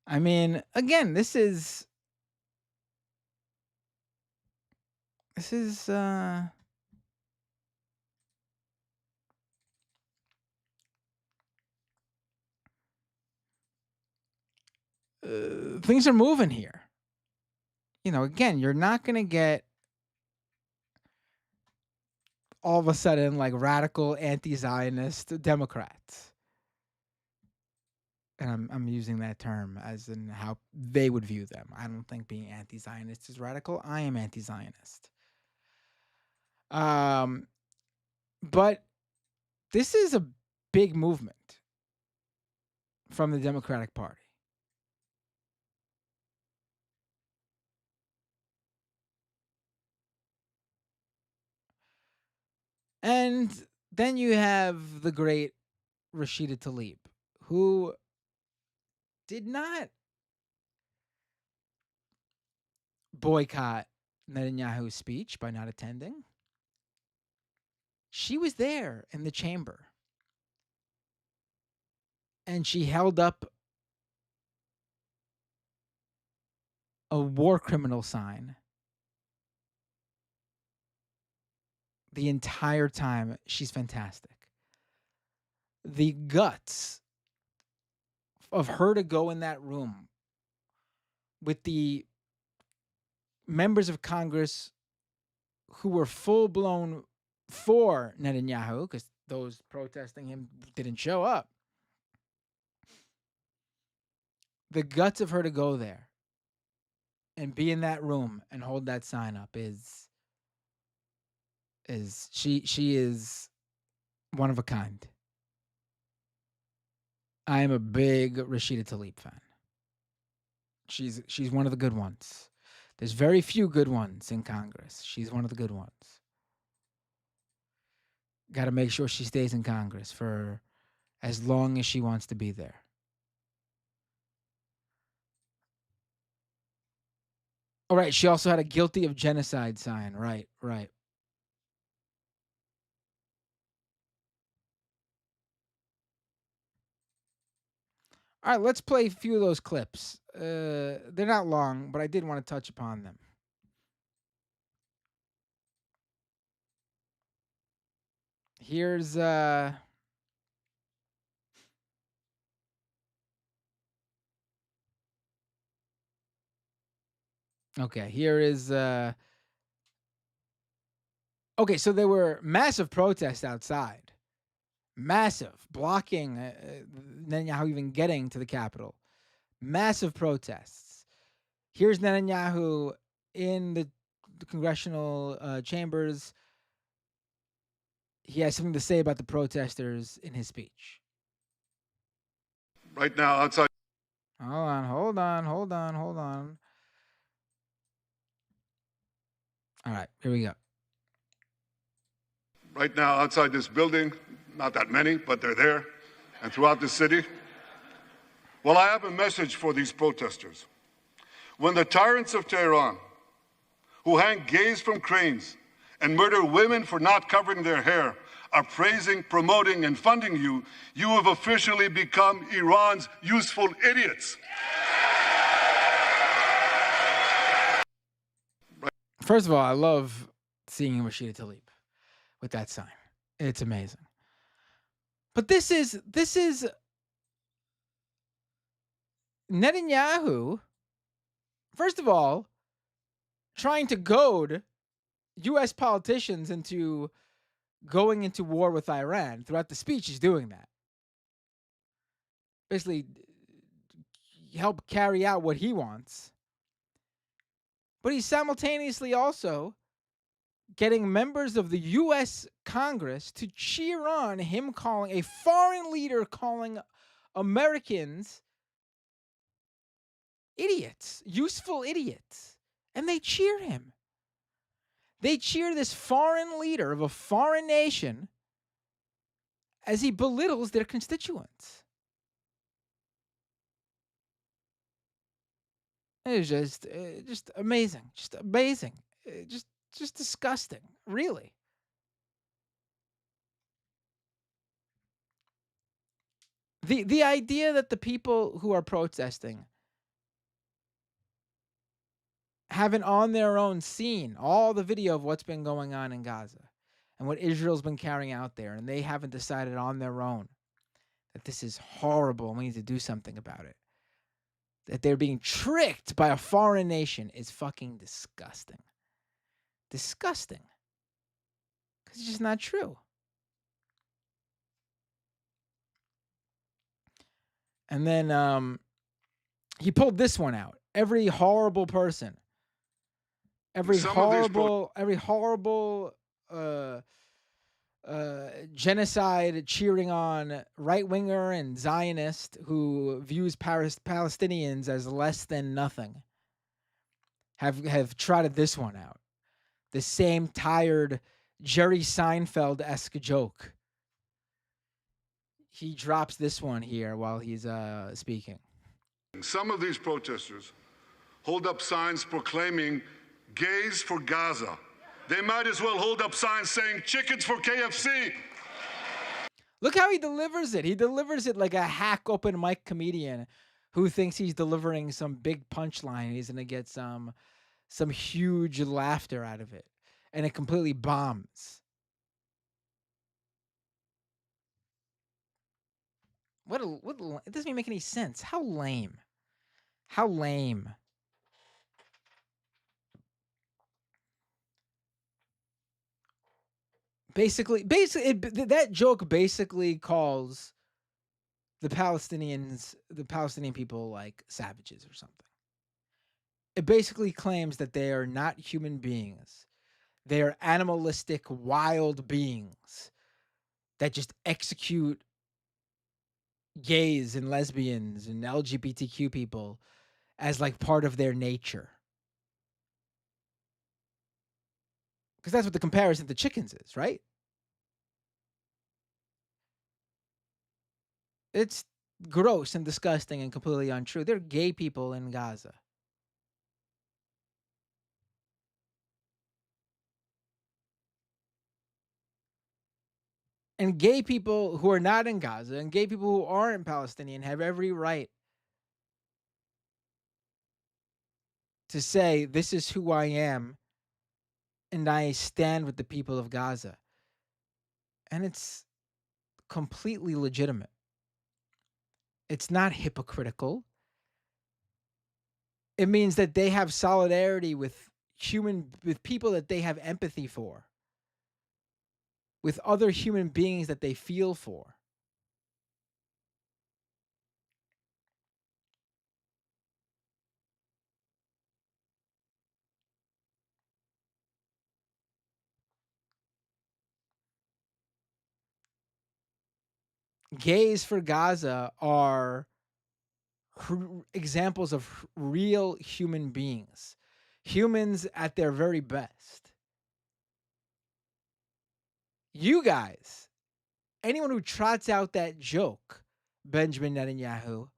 I mean, again, this is things are moving here. You know, again, you're not going to get all of a sudden like radical anti-Zionist Democrats. And I'm using that term as in how they would view them. I don't think being anti-Zionist is radical. I am anti-Zionist. But this is a big movement from the Democratic Party. And then you have the great Rashida Tlaib, who did not boycott Netanyahu's speech by not attending. She was there in the chamber. And she held up a war criminal sign the entire time. She's fantastic. The guts of her to go in that room with the members of Congress who were full-blown for Netanyahu, because those protesting him didn't show up. The guts of her to go there and be in that room and hold that sign up is she is one of a kind. I am a big Rashida Tlaib fan. She's one of the good ones. There's very few good ones in Congress. She's one of the good ones. Got to make sure she stays in Congress for as long as she wants to be there. All right, she also had a guilty of genocide sign. Right. All right, let's play a few of those clips. They're not long, but I did want to touch upon them. Here's okay, here is okay, so there were massive protests outside. Massive, blocking Netanyahu even getting to the Capitol. Massive protests. Here's Netanyahu in the congressional chambers. He has something to say about the protesters in his speech. Right now, outside. Hold on. All right, here we go. Right now, outside this building, not that many, but they're there, and throughout the city. Well, I have a message for these protesters. When the tyrants of Tehran, who hang gays from cranes and murder women for not covering their hair, are praising, promoting, and funding you, you have officially become Iran's useful idiots. First of all, I love seeing Rashida Tlaib with that sign. It's amazing. But this is Netanyahu, first of all, trying to goad U.S. politicians into going into war with Iran. Throughout the speech, he's doing that. Basically, help carry out what he wants. But he's simultaneously also getting members of the U.S. Congress to cheer on him calling a foreign leader calling Americans idiots, useful idiots. And they cheer him. They cheer this foreign leader of a foreign nation as he belittles their constituents. It is just amazing, just disgusting, really. The idea that the people who are protesting haven't on their own seen all the video of what's been going on in Gaza and what Israel's been carrying out there, and they haven't decided on their own that this is horrible and we need to do something about it. That they're being tricked by a foreign nation is fucking disgusting. Disgusting. Because it's just not true. And then he pulled this one out. Every horrible person, every horrible genocide cheering on right winger and Zionist who views Palestinians as less than nothing have trotted this one out. The same tired Jerry Seinfeld-esque joke. He drops this one here while he's speaking. Some of these protesters hold up signs proclaiming gays for Gaza. They might as well hold up signs saying chickens for KFC. Look how he delivers it. He delivers it like a hack open mic comedian who thinks he's delivering some big punchline. He's going to get some huge laughter out of it. And it completely bombs. It doesn't even make any sense. How lame. How lame. Basically, that joke basically calls the Palestinian people like savages or something. It basically claims that they are not human beings. They are animalistic, wild beings that just execute gays and lesbians and LGBTQ people as like part of their nature. Because that's what the comparison to chickens is, right? It's gross and disgusting and completely untrue. There are gay people in Gaza. And gay people who are not in Gaza and gay people who aren't Palestinian have every right to say, this is who I am and I stand with the people of Gaza. And it's completely legitimate. It's not hypocritical. It means that they have solidarity with people that they have empathy for, with other human beings that they feel for. Gays for Gaza are examples of real human beings, humans at their very best. You guys, anyone who trots out that joke, Benjamin Netanyahu,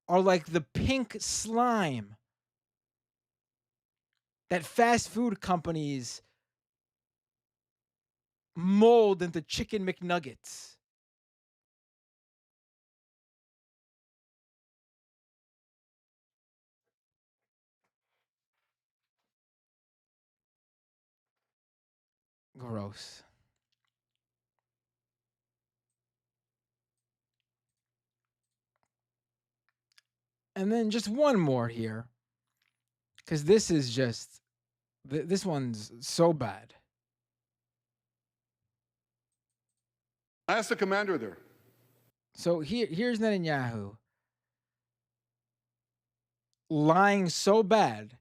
are like the pink slime that fast food companies mold into chicken McNuggets. Gross. And then just one more here, because this is just, this one's so bad. I asked the commander there. So here's Netanyahu lying so bad.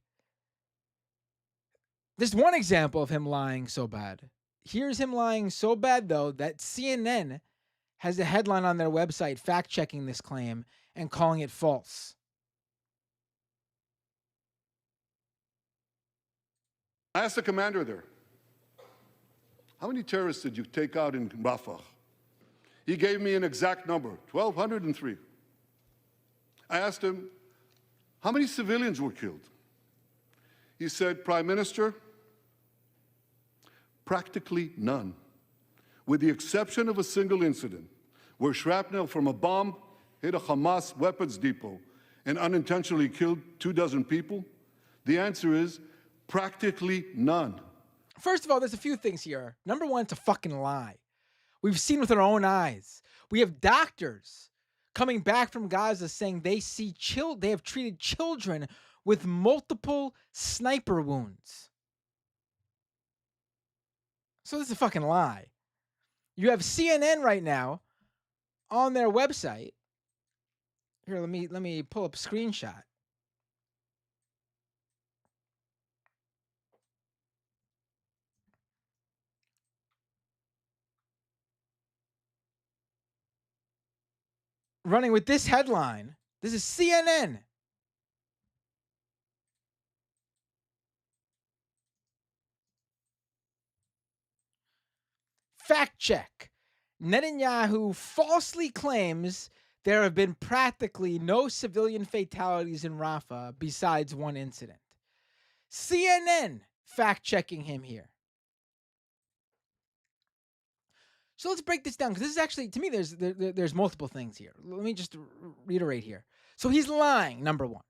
There's one example of him lying so bad. Here's him lying so bad, though, that CNN has a headline on their website fact-checking this claim and calling it false. I asked the commander there, how many terrorists did you take out in Rafah? He gave me an exact number, 1,203. I asked him, how many civilians were killed? He said, Prime Minister, practically none, with the exception of a single incident where shrapnel from a bomb hit a Hamas weapons depot and unintentionally killed 24 people. The answer is practically none. First of all, there's a few things here. Number one, it's a fucking lie. We've seen with our own eyes. We have doctors coming back from Gaza saying they have treated children with multiple sniper wounds. So this is a fucking lie. You have CNN right now on their website. Here, let me pull up a screenshot. Running with this headline. This is CNN. Fact check. Netanyahu falsely claims there have been practically no civilian fatalities in Rafah besides one incident. CNN fact checking him here. So let's break this down, because this is actually, to me, there's multiple things here. Let me just reiterate here. So he's lying, number one.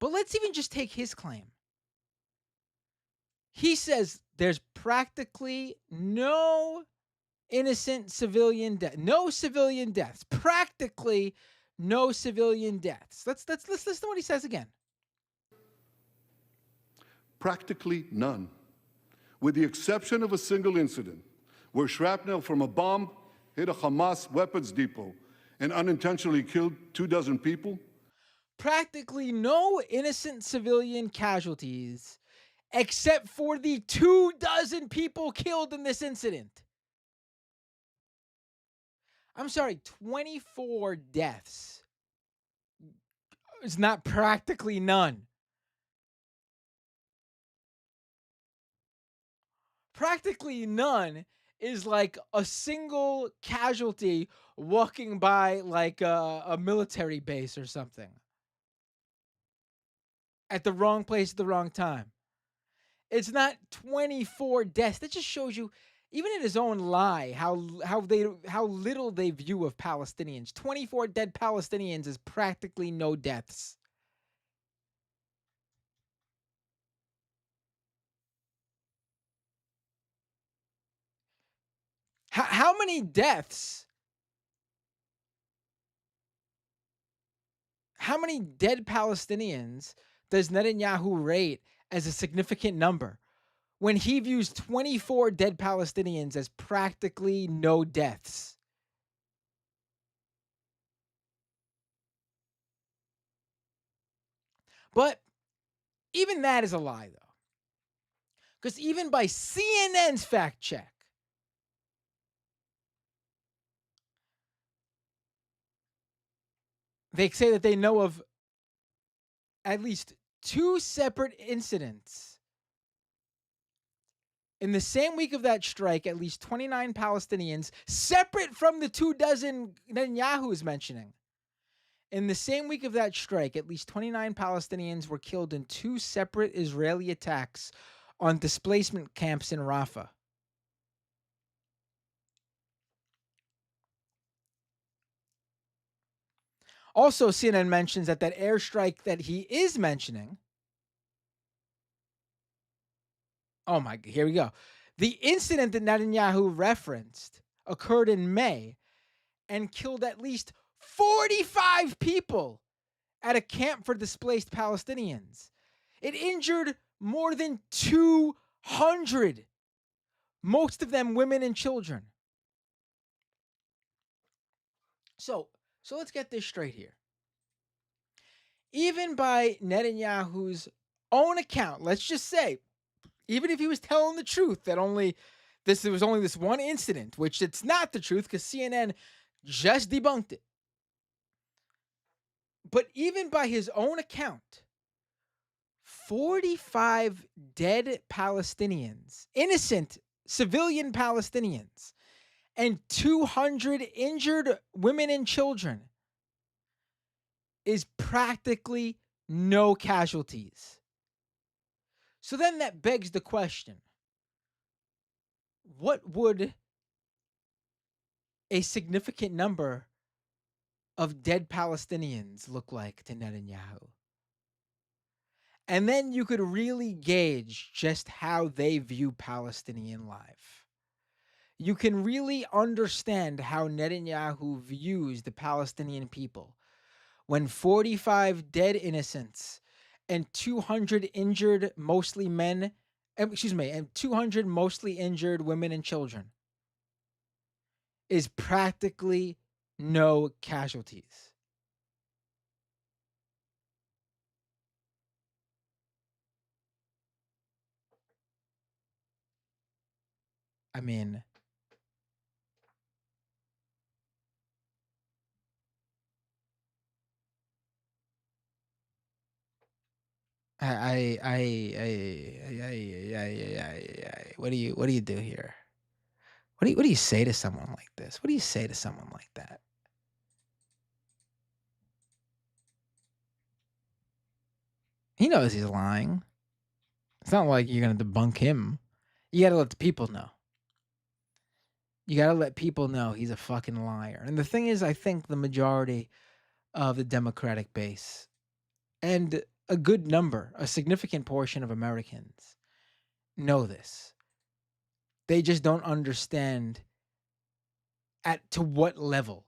But let's even just take his claim. He says there's practically no innocent civilian death, no civilian deaths, practically no civilian deaths. Let's listen to what he says again. Practically none, with the exception of a single incident where shrapnel from a bomb hit a Hamas weapons depot and unintentionally killed 24 people. Practically no innocent civilian casualties except for the 24 people killed in this incident. I'm sorry, 24 deaths. It's not practically none. Practically none is like a single casualty walking by like a military base or something. At the wrong place at the wrong time. It's not 24 deaths. That just shows you, even in his own lie, how little they view of Palestinians. 24 dead Palestinians is practically no deaths. How many deaths? How many dead Palestinians does Netanyahu rate as a significant number when he views 24 dead Palestinians as practically no deaths? But even that is a lie, though. Because even by CNN's fact check, they say that they know of at least 2 separate incidents. In the same week of that strike, at least 29 Palestinians, separate from the 24 Netanyahu is mentioning. In the same week of that strike, at least 29 Palestinians were killed in 2 separate Israeli attacks on displacement camps in Rafah. Also, CNN mentions that airstrike that he is mentioning. Oh my, here we go. The incident that Netanyahu referenced occurred in May and killed at least 45 people at a camp for displaced Palestinians. It injured more than 200, most of them women and children. So let's get this straight here. Even by Netanyahu's own account, let's just say, even if he was telling the truth that there was only this one incident, which it's not the truth because CNN just debunked it. But even by his own account, 45 dead Palestinians, innocent civilian Palestinians, and 200 injured women and children is practically no casualties. So then that begs the question, what would a significant number of dead Palestinians look like to Netanyahu? And then you could really gauge just how they view Palestinian life. You can really understand how Netanyahu views the Palestinian people when 45 dead innocents and 200 injured, mostly men, and 200 mostly injured women and children is practically no casualties. I mean, what do you do here? What do you say to someone like this? What do you say to someone like that? He knows he's lying. It's not like you're gonna debunk him. You gotta let the people know. You gotta let people know he's a fucking liar. And the thing is, I think the majority of the Democratic base and a good number, a significant portion of Americans know this. They just don't understand to what level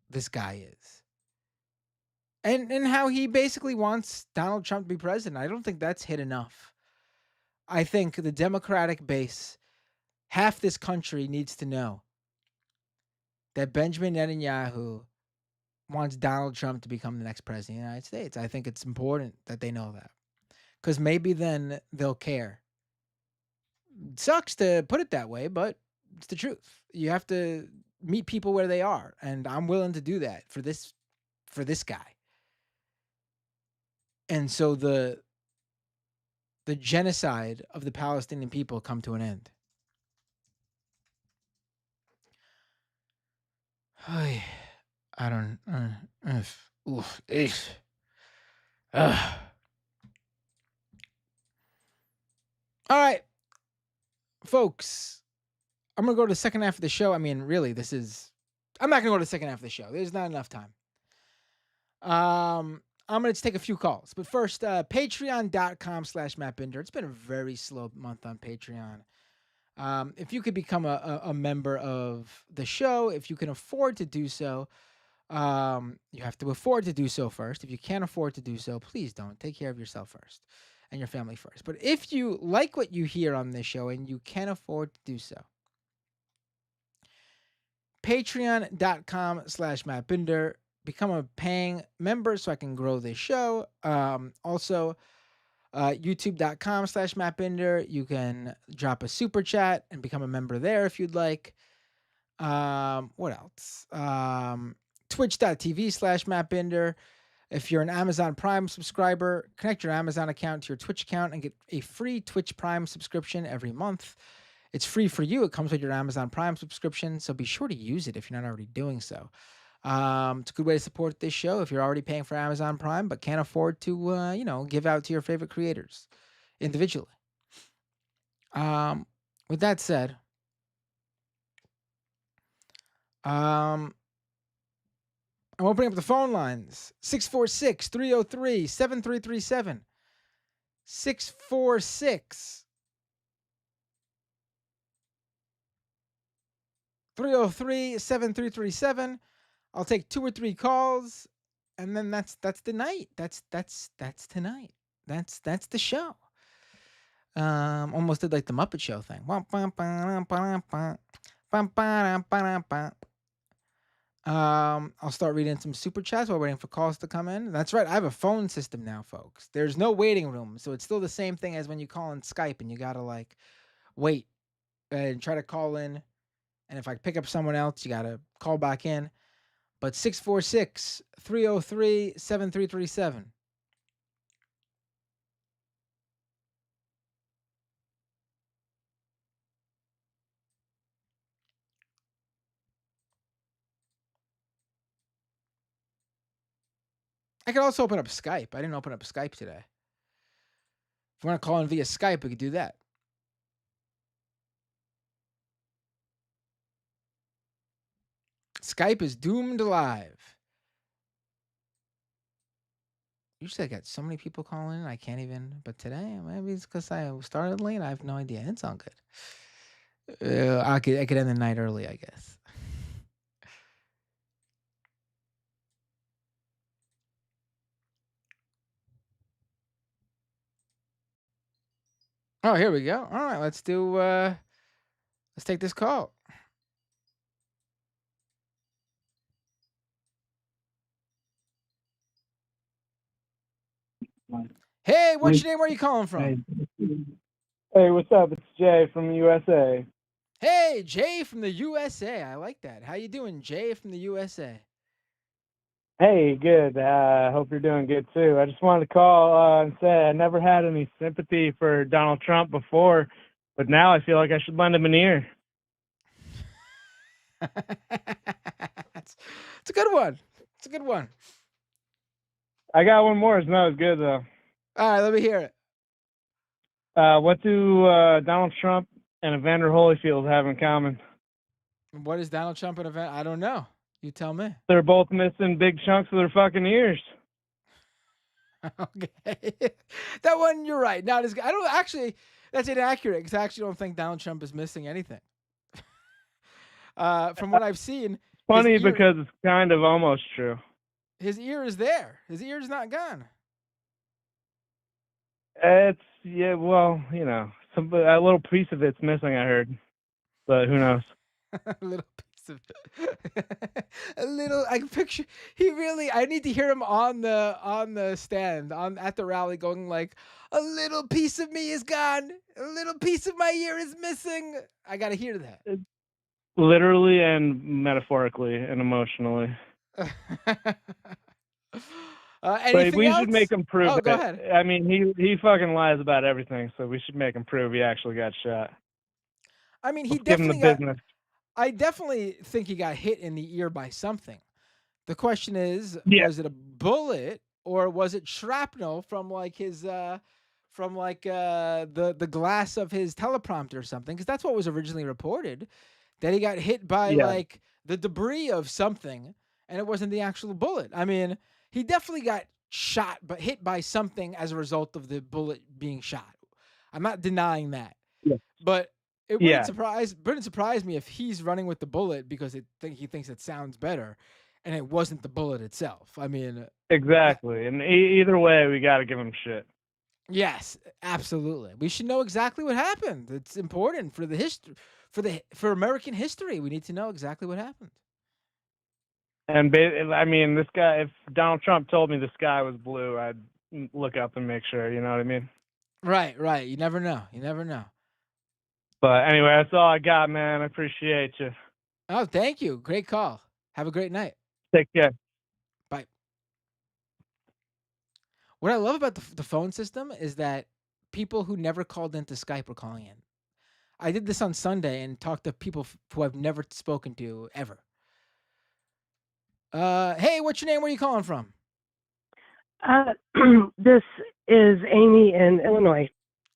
this guy is. And how he basically wants Donald Trump to be president. I don't think that's hit enough. I think the Democratic base, half this country needs to know that Benjamin Netanyahu wants Donald Trump to become the next president of the United States. I think it's important that they know that. Because maybe then they'll care. It sucks to put it that way, but it's the truth. You have to meet people where they are. And I'm willing to do that for this guy. And so the genocide of the Palestinian people come to an end. I don't. All right, folks. I'm gonna go to the second half of the show. I mean, really, I'm not gonna go to the second half of the show. There's not enough time. I'm gonna take a few calls, but first, Patreon.com/MattBinder. It's been a very slow month on Patreon. If you could become a member of the show, if you can afford to do so, you have to afford to do so first. If you can't afford to do so, please don't. Take care of yourself first and your family first. But if you like what you hear on this show and you can afford to do so, Patreon.com/MattBinder. Become a paying member so I can grow this show. Also, YouTube.com/MattBinder. You can drop a super chat and become a member there if you'd like. What else? Twitch.tv/MattBinder. If you're an Amazon Prime subscriber, connect your Amazon account to your Twitch account and get a free Twitch Prime subscription every month. It's free for you. It comes with your Amazon Prime subscription, so be sure to use it if you're not already doing so. It's a good way to support this show if you're already paying for Amazon Prime but can't afford to, give out to your favorite creators individually. With that said, I'm opening up the phone lines. 646-303-7337. 646-303-7337. I'll take 2 or 3 calls, and then that's the night. That's tonight. That's the show. Almost did like the Muppet Show thing. I'll start reading some super chats while waiting for calls to come in. That's right. I have a phone system now, folks. There's no waiting room, so it's still the same thing as when you call on Skype and you gotta like wait and try to call in. And if I pick up someone else, you gotta call back in. But 646-303-7337. I could also open up Skype. I didn't open up Skype today. If you want to call in via Skype, we could do that. Skype is doomed live. Usually I get so many people calling in, I can't even. But today, maybe it's because I started late. I have no idea. It's all good. I could end the night early, I guess. Oh, here we go. All right, let's take this call. Hey, what's your name? Where are you calling from? Hey, what's up? It's Jay from the USA. Hey, Jay from the USA. I like that. How you doing, Jay from the USA? Hey, good. Hope you're doing good too. I just wanted to call and say I never had any sympathy for Donald Trump before, but now I feel like I should lend him an ear. It's a good one. It's a good one. I got one more. It's not as good though. All right, let me hear it. What do Donald Trump and Evander Holyfield have in common? What is Donald Trump an event? I don't know. You tell me. They're both missing big chunks of their fucking ears. Okay. That one, you're right. Not as good. I don't actually, that's inaccurate because I actually don't think Donald Trump is missing anything. From what I've seen. It's funny because it's kind of almost true. His ear is there. His ear is not gone. It's, yeah, well, you know, a little piece of it's missing, I heard. But who knows? A little piece of it. A little, I can picture, I need to hear him on the stand, at the rally going like, a little piece of me is gone. A little piece of my ear is missing. I got to hear that. Literally and metaphorically and emotionally. Anything we else? should make him prove it. Go ahead. I mean, he fucking lies about everything, so we should make him prove he actually got shot. I mean, Let's give him the business. I definitely think he got hit in the ear by something. The question is, was it a bullet or was it shrapnel from like his the glass of his teleprompter or something? Because that's what was originally reported, that he got hit by like the debris of something, and it wasn't the actual bullet. I mean, he definitely got shot, but hit by something as a result of the bullet being shot. I'm not denying that. Yeah. But it wouldn't surprise me if he's running with the bullet because he thinks it sounds better, and it wasn't the bullet itself. I mean, exactly. And either way, we got to give him shit. Yes, absolutely. We should know exactly what happened. It's important for the history, for American history. We need to know exactly what happened. And I mean, this guy, if Donald Trump told me the sky was blue, I'd look up and make sure, you know what I mean? Right. You never know. But anyway, that's all I got, man. I appreciate you. Oh, thank you. Great call. Have a great night. Take care. Bye. What I love about the phone system is that people who never called into Skype are calling in. I did this on Sunday and talked to people who I've never spoken to ever. Hey, what's your name? Where are you calling from? This is Amy in Illinois.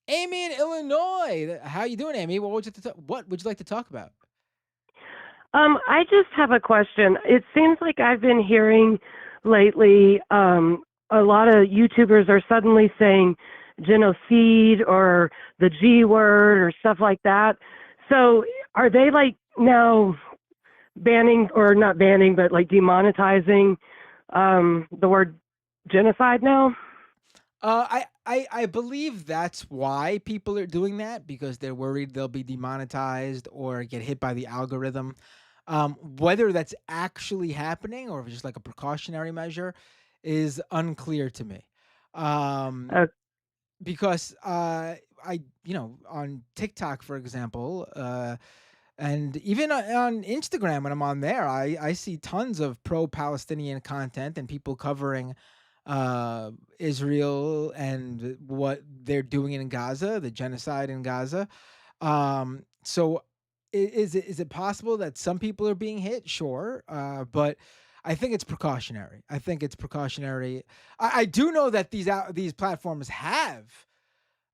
Amy in Illinois. How you doing, Amy? What would you like to talk about? I just have a question. It seems like I've been hearing lately a lot of YouTubers are suddenly saying genocide or the G word or stuff like that. So are they like now banning, or not banning, but like demonetizing the word genocide now? I believe that's why people are doing that, because they're worried they'll be demonetized or get hit by the algorithm. Whether that's actually happening or if it's just like a precautionary measure is unclear to me. Um, Uh, because on TikTok, for example, and even on Instagram, when I'm on there, I see tons of pro-Palestinian content and people covering Israel and what they're doing in Gaza, the genocide in Gaza. So is it possible that some people are being hit? Sure, but I think it's precautionary. I think it's precautionary. I do know that these platforms have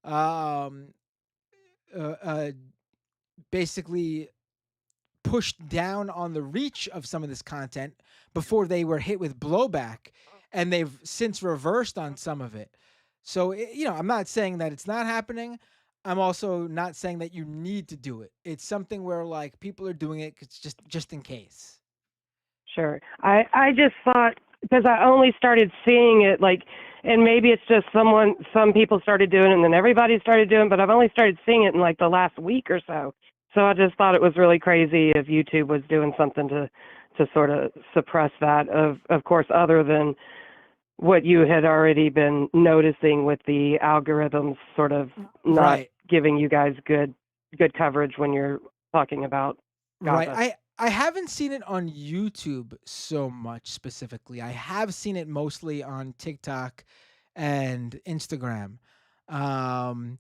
um, uh, basically pushed down on the reach of some of this content before they were hit with blowback, and they've since reversed on some of it. So, I'm not saying that it's not happening. I'm also not saying that you need to do it. It's something where like people are doing it 'cause just in case. Sure. I just thought, because I only started seeing it like, and maybe it's just some people started doing it and then everybody started doing it, but I've only started seeing it in like the last week or so. So I just thought it was really crazy if YouTube was doing something to sort of suppress that, of course, other than what you had already been noticing with the algorithms sort of not Right. giving you guys good coverage when you're talking about Right. Gaza. I haven't seen it on YouTube so much specifically. I have seen it mostly on TikTok and Instagram. Um,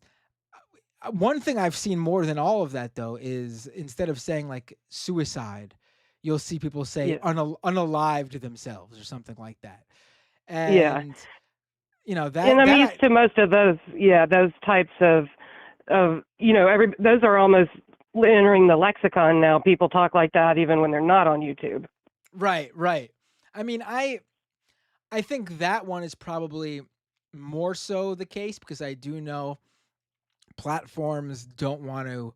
One thing I've seen more than all of that though is instead of saying like suicide, you'll see people say Yeah. unalived themselves or something like that. Yeah. And And that I'm that used I to most of those, yeah, those types of every those are almost entering the lexicon now. People talk like that even when they're not on YouTube. right, right. I mean, I think that one is probably more so the case because I do know platforms don't want to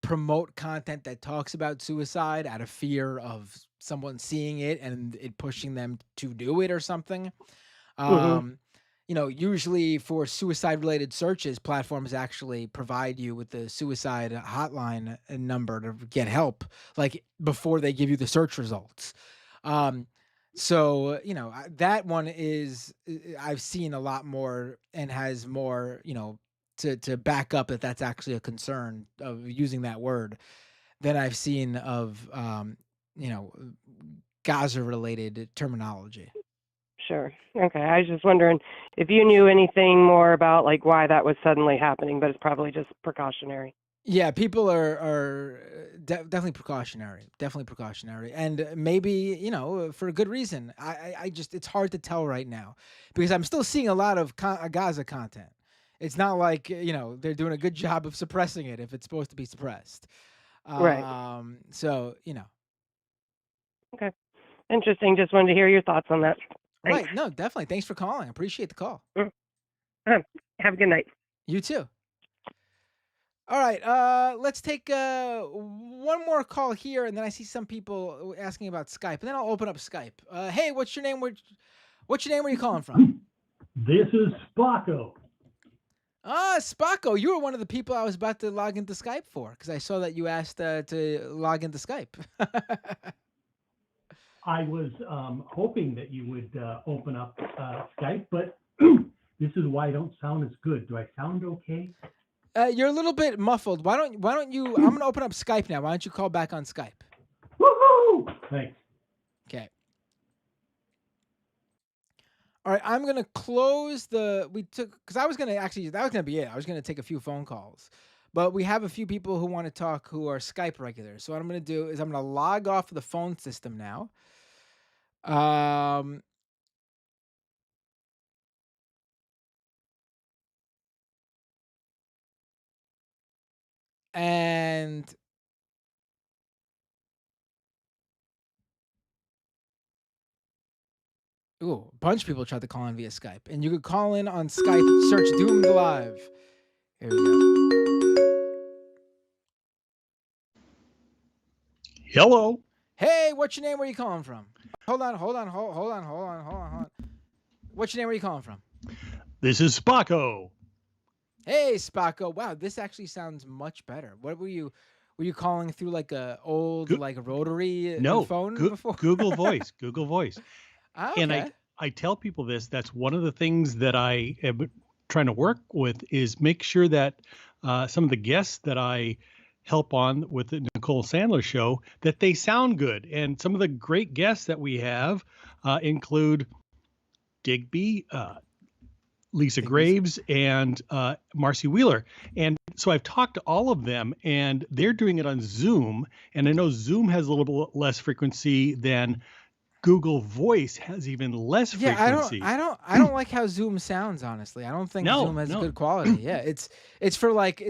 promote content that talks about suicide out of fear of someone seeing it and it pushing them to do it or something. Mhm. Um, usually for suicide related searches, platforms actually provide you with the suicide hotline number to get help, like before they give you the search results. Um, so, that one I've seen a lot more and has more, to back up that that's actually a concern of using that word than I've seen of, you know, Gaza related terminology. Sure. Okay. I was just wondering if you knew anything more about like why that was suddenly happening, but it's probably just precautionary. Yeah, people are definitely precautionary, and maybe for a good reason. I just it's hard to tell right now because I'm still seeing a lot of Gaza content. It's not like they're doing a good job of suppressing it if it's supposed to be suppressed. Right. So Okay. Interesting. Just wanted to hear your thoughts on that. Thanks. right, no, definitely. Thanks for calling. I appreciate the call. Mm. Have a good night. You too. All right, let's take one more call here, and then I see some people asking about Skype, and then I'll open up Skype. Hey, what's your name? What's your name? Where are you calling from? This is Spocko. Spocko, you were one of the people I was about to log into Skype for because I saw that you asked to log into Skype. I was hoping that you would open up Skype, but this is why I don't sound as good. Do I sound okay? You're a little bit muffled. Why don't you? I'm gonna open up Skype now. Why don't you call back on Skype? Woohoo! Thanks. Okay. All right, I'm gonna close the. We took because I was gonna actually that was gonna be it. I was gonna take a few phone calls, but we have a few people who want to talk who are Skype regulars. So what I'm gonna do is I'm gonna log off the phone system now. Um, and ooh, a bunch of people tried to call in via Skype, and you could call in on Skype. Search Doomed Live. Here we go. Hello. Hey, what's your name? Where you calling from? Hold on. What's your name? Where you calling from? This is Spocko. Hey, Spocko. Wow, this actually sounds much better. What were you? Were you calling through like a old Go- like rotary no, phone before? Google Voice. Google Voice. Ah, And okay. I tell people this. That's one of the things that I am trying to work with is make sure that some of the guests that I help on with the Nicole Sandler show that they sound good. And some of the great guests that we have include Digby, Lisa Digby's. Graves, and Marcy Wheeler. And so I've talked to all of them, and they're doing it on Zoom. And I know Zoom has a little bit less frequency than Google Voice has even less Yeah, frequency. I don't like how Zoom sounds. Honestly, I don't think Zoom No, has no. good quality. Yeah, it's for like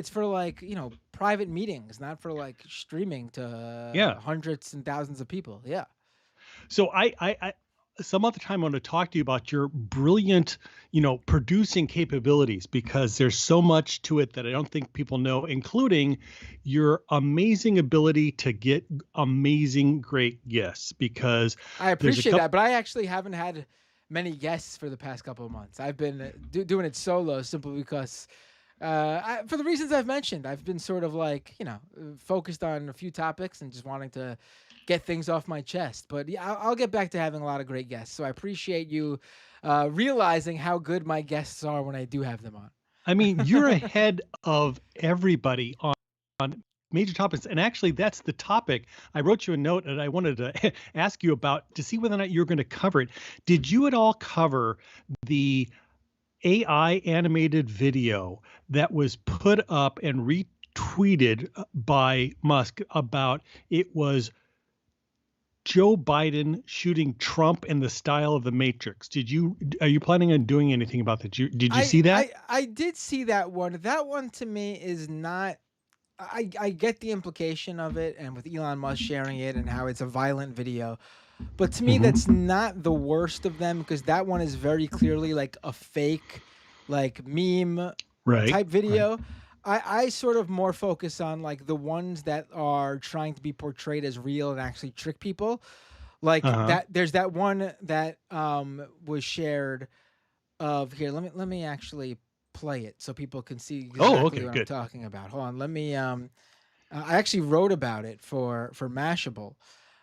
private meetings, not for like streaming to Yeah. hundreds and thousands of people. Yeah. So I some other time I want to talk to you about your brilliant, producing capabilities because there's so much to it that I don't think people know, including your amazing ability to get amazing, great guests. Because I there's a appreciate couple. that, but I actually haven't had many guests for the past couple of months. I've been doing it solo simply because, for the reasons I've mentioned, I've been sort of like focused on a few topics and just wanting to get things off my chest. But yeah, I'll get back to having a lot of great guests. So I appreciate you realizing how good my guests are when I do have them on. I mean, you're ahead of everybody on major topics. And actually, that's the topic. I wrote you a note and I wanted to ask you about to see whether or not you're going to cover it. Did you at all cover the AI animated video that was put up and retweeted by Musk about it was Joe Biden shooting Trump in the style of the Matrix? Are you planning on doing anything about that? Did you see that? I did see that one. That one to me is not. I get the implication of it, and with Elon Musk sharing it and how it's a violent video, but to me Hmm. that's not the worst of them because that one is very clearly like a fake, like meme Right. type Right. video. I sort of more focus on like the ones that are trying to be portrayed as real and actually trick people. Like Uh-huh. that there's that one that was shared of here. Let me actually play it so people can see Oh, exactly okay, what I'm good. talking about. Hold on. Let me I actually wrote about it for Mashable.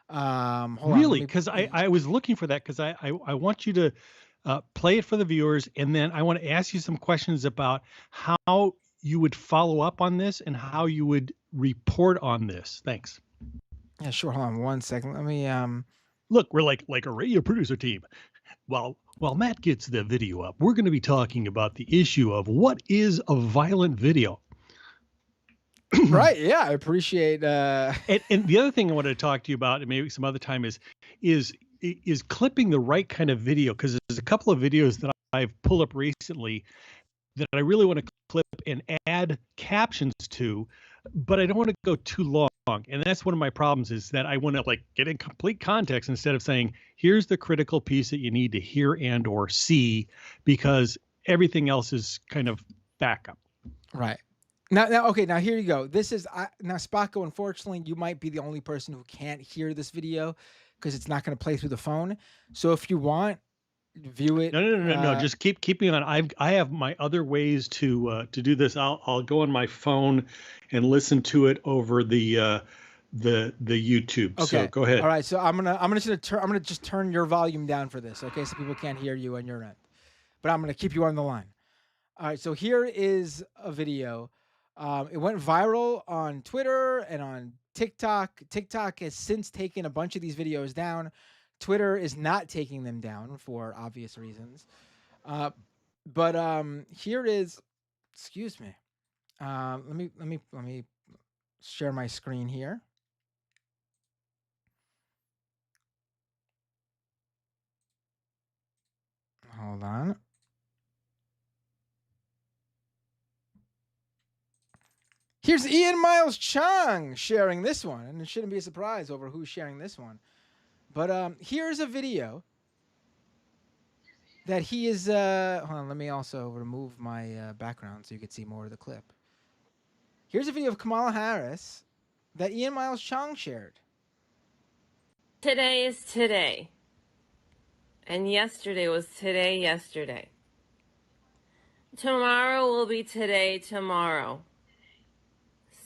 Hold on. Let Really? me Because I was looking for that because I want you to play it for the viewers, and then I want to ask you some questions about how you would follow up on this and how you would report on this. Thanks. yeah, sure. Hold on one second. Let me Look, we're like a radio producer team. While Matt gets the video up, we're going to be talking about the issue of what is a violent video. right, yeah, I appreciate And the other thing I wanted to talk to you about, and maybe some other time, is is clipping the right kind of video, because there's a couple of videos that I've pulled up recently that I really want to clip and add captions to, but I don't want to go too long. And that's one of my problems is that I want to like get in complete context instead of saying, here's the critical piece that you need to hear and or see, because everything else is kind of backup. right. Now, okay. Now here you go. This is now Spocko. Unfortunately, you might be the only person who can't hear this video because it's not going to play through the phone. So if you want, view it. No. Just keep me on. I have my other ways to do this. I'll go on my phone and listen to it over the YouTube. So Okay. go All ahead. right. So I'm gonna just turn your volume down for this. Okay. So people can't hear you on your end, but I'm gonna keep you on the line. All right. So here is a video. It went viral on Twitter and on TikTok. TikTok has since taken a bunch of these videos down. Twitter is not taking them down for obvious reasons. But here is. Excuse me. Let me share my screen here. Hold on. Here's Ian Miles Chang sharing this one, and it shouldn't be a surprise over who's sharing this one. But here's a video that he is. Hold on, let me also remove my background so you can see more of the clip. Here's a video of Kamala Harris that Ian Miles Chang shared. Today is today. And yesterday was today, yesterday. Tomorrow will be today, tomorrow.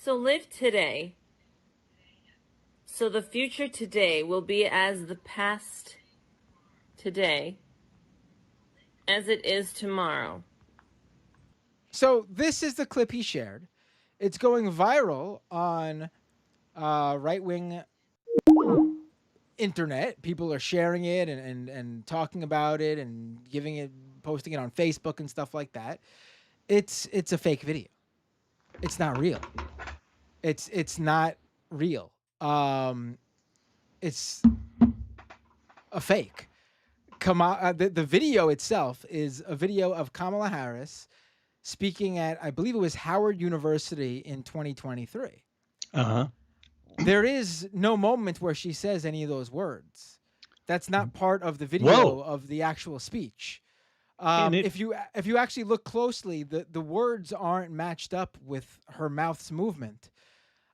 So live today. So the future today will be as the past today, as it is tomorrow. So this is the clip he shared. It's going viral on right-wing internet. People are sharing it and talking about it and posting it on Facebook and stuff like that. It's a fake video. It's not real. It's not real. It's a fake. The video itself is a video of Kamala Harris speaking at, I believe it was Howard University in 2023. Uh-huh. There is no moment where she says any of those words. That's not part of the video Whoa. of the actual speech. And if you actually look closely, the words aren't matched up with her mouth's movement.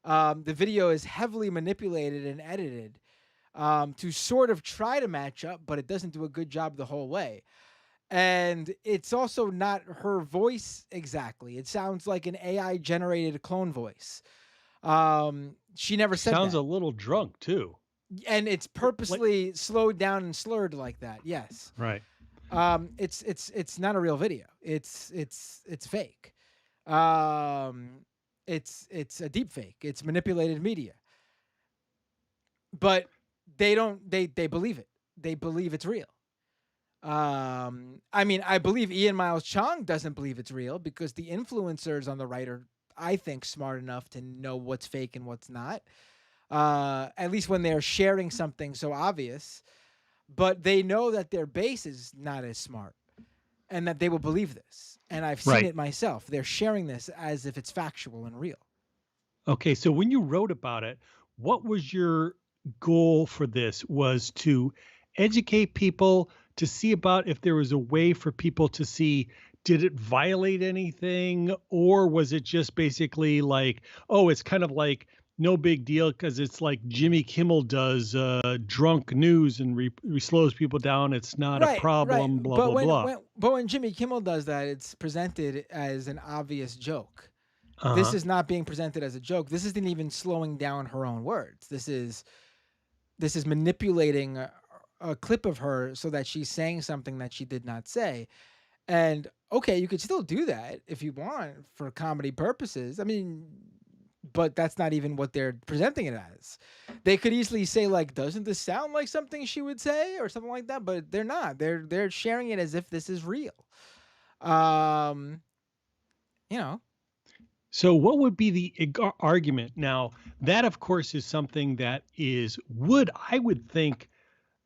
The video is heavily manipulated and edited to sort of try to match up, but it doesn't do a good job the whole way. And it's also not her voice exactly. It sounds like an AI-generated clone voice. She never said sounds that. a little drunk too. And it's purposely slowed down and slurred like that. Yes. Right. It's not a real video. It's fake. It's a deep fake. It's manipulated media. But they believe it. They believe it's real. I mean, I believe Ian Miles Chong doesn't believe it's real because the influencers on the right are, I think, smart enough to know what's fake and what's not. At least when they're sharing something so obvious, but they know that their base is not as smart and that they will believe this. And I've seen it myself. They're sharing this as if it's factual and real. Okay. So when you wrote about it, what was your goal for this? Was to educate people, to see about if there was a way for people to see, did it violate anything? Or was it just basically like, oh, it's kind of like no big deal because it's like Jimmy Kimmel does drunk news and slows people down. It's not a problem, blah, blah, blah. But when Jimmy Kimmel does that, it's presented as an obvious joke. This is not being presented as a joke. This isn't even slowing down her own words. This is manipulating a clip of her so that she's saying something that she did not say. And okay, you could still do that if you want for comedy purposes. I mean, but that's not even what they're presenting it as. They could easily say, like, doesn't this sound like something she would say or something like that? But they're not. They're sharing it as if this is real. You know. So what would be the argument? Now, that, of course, is something that I would think,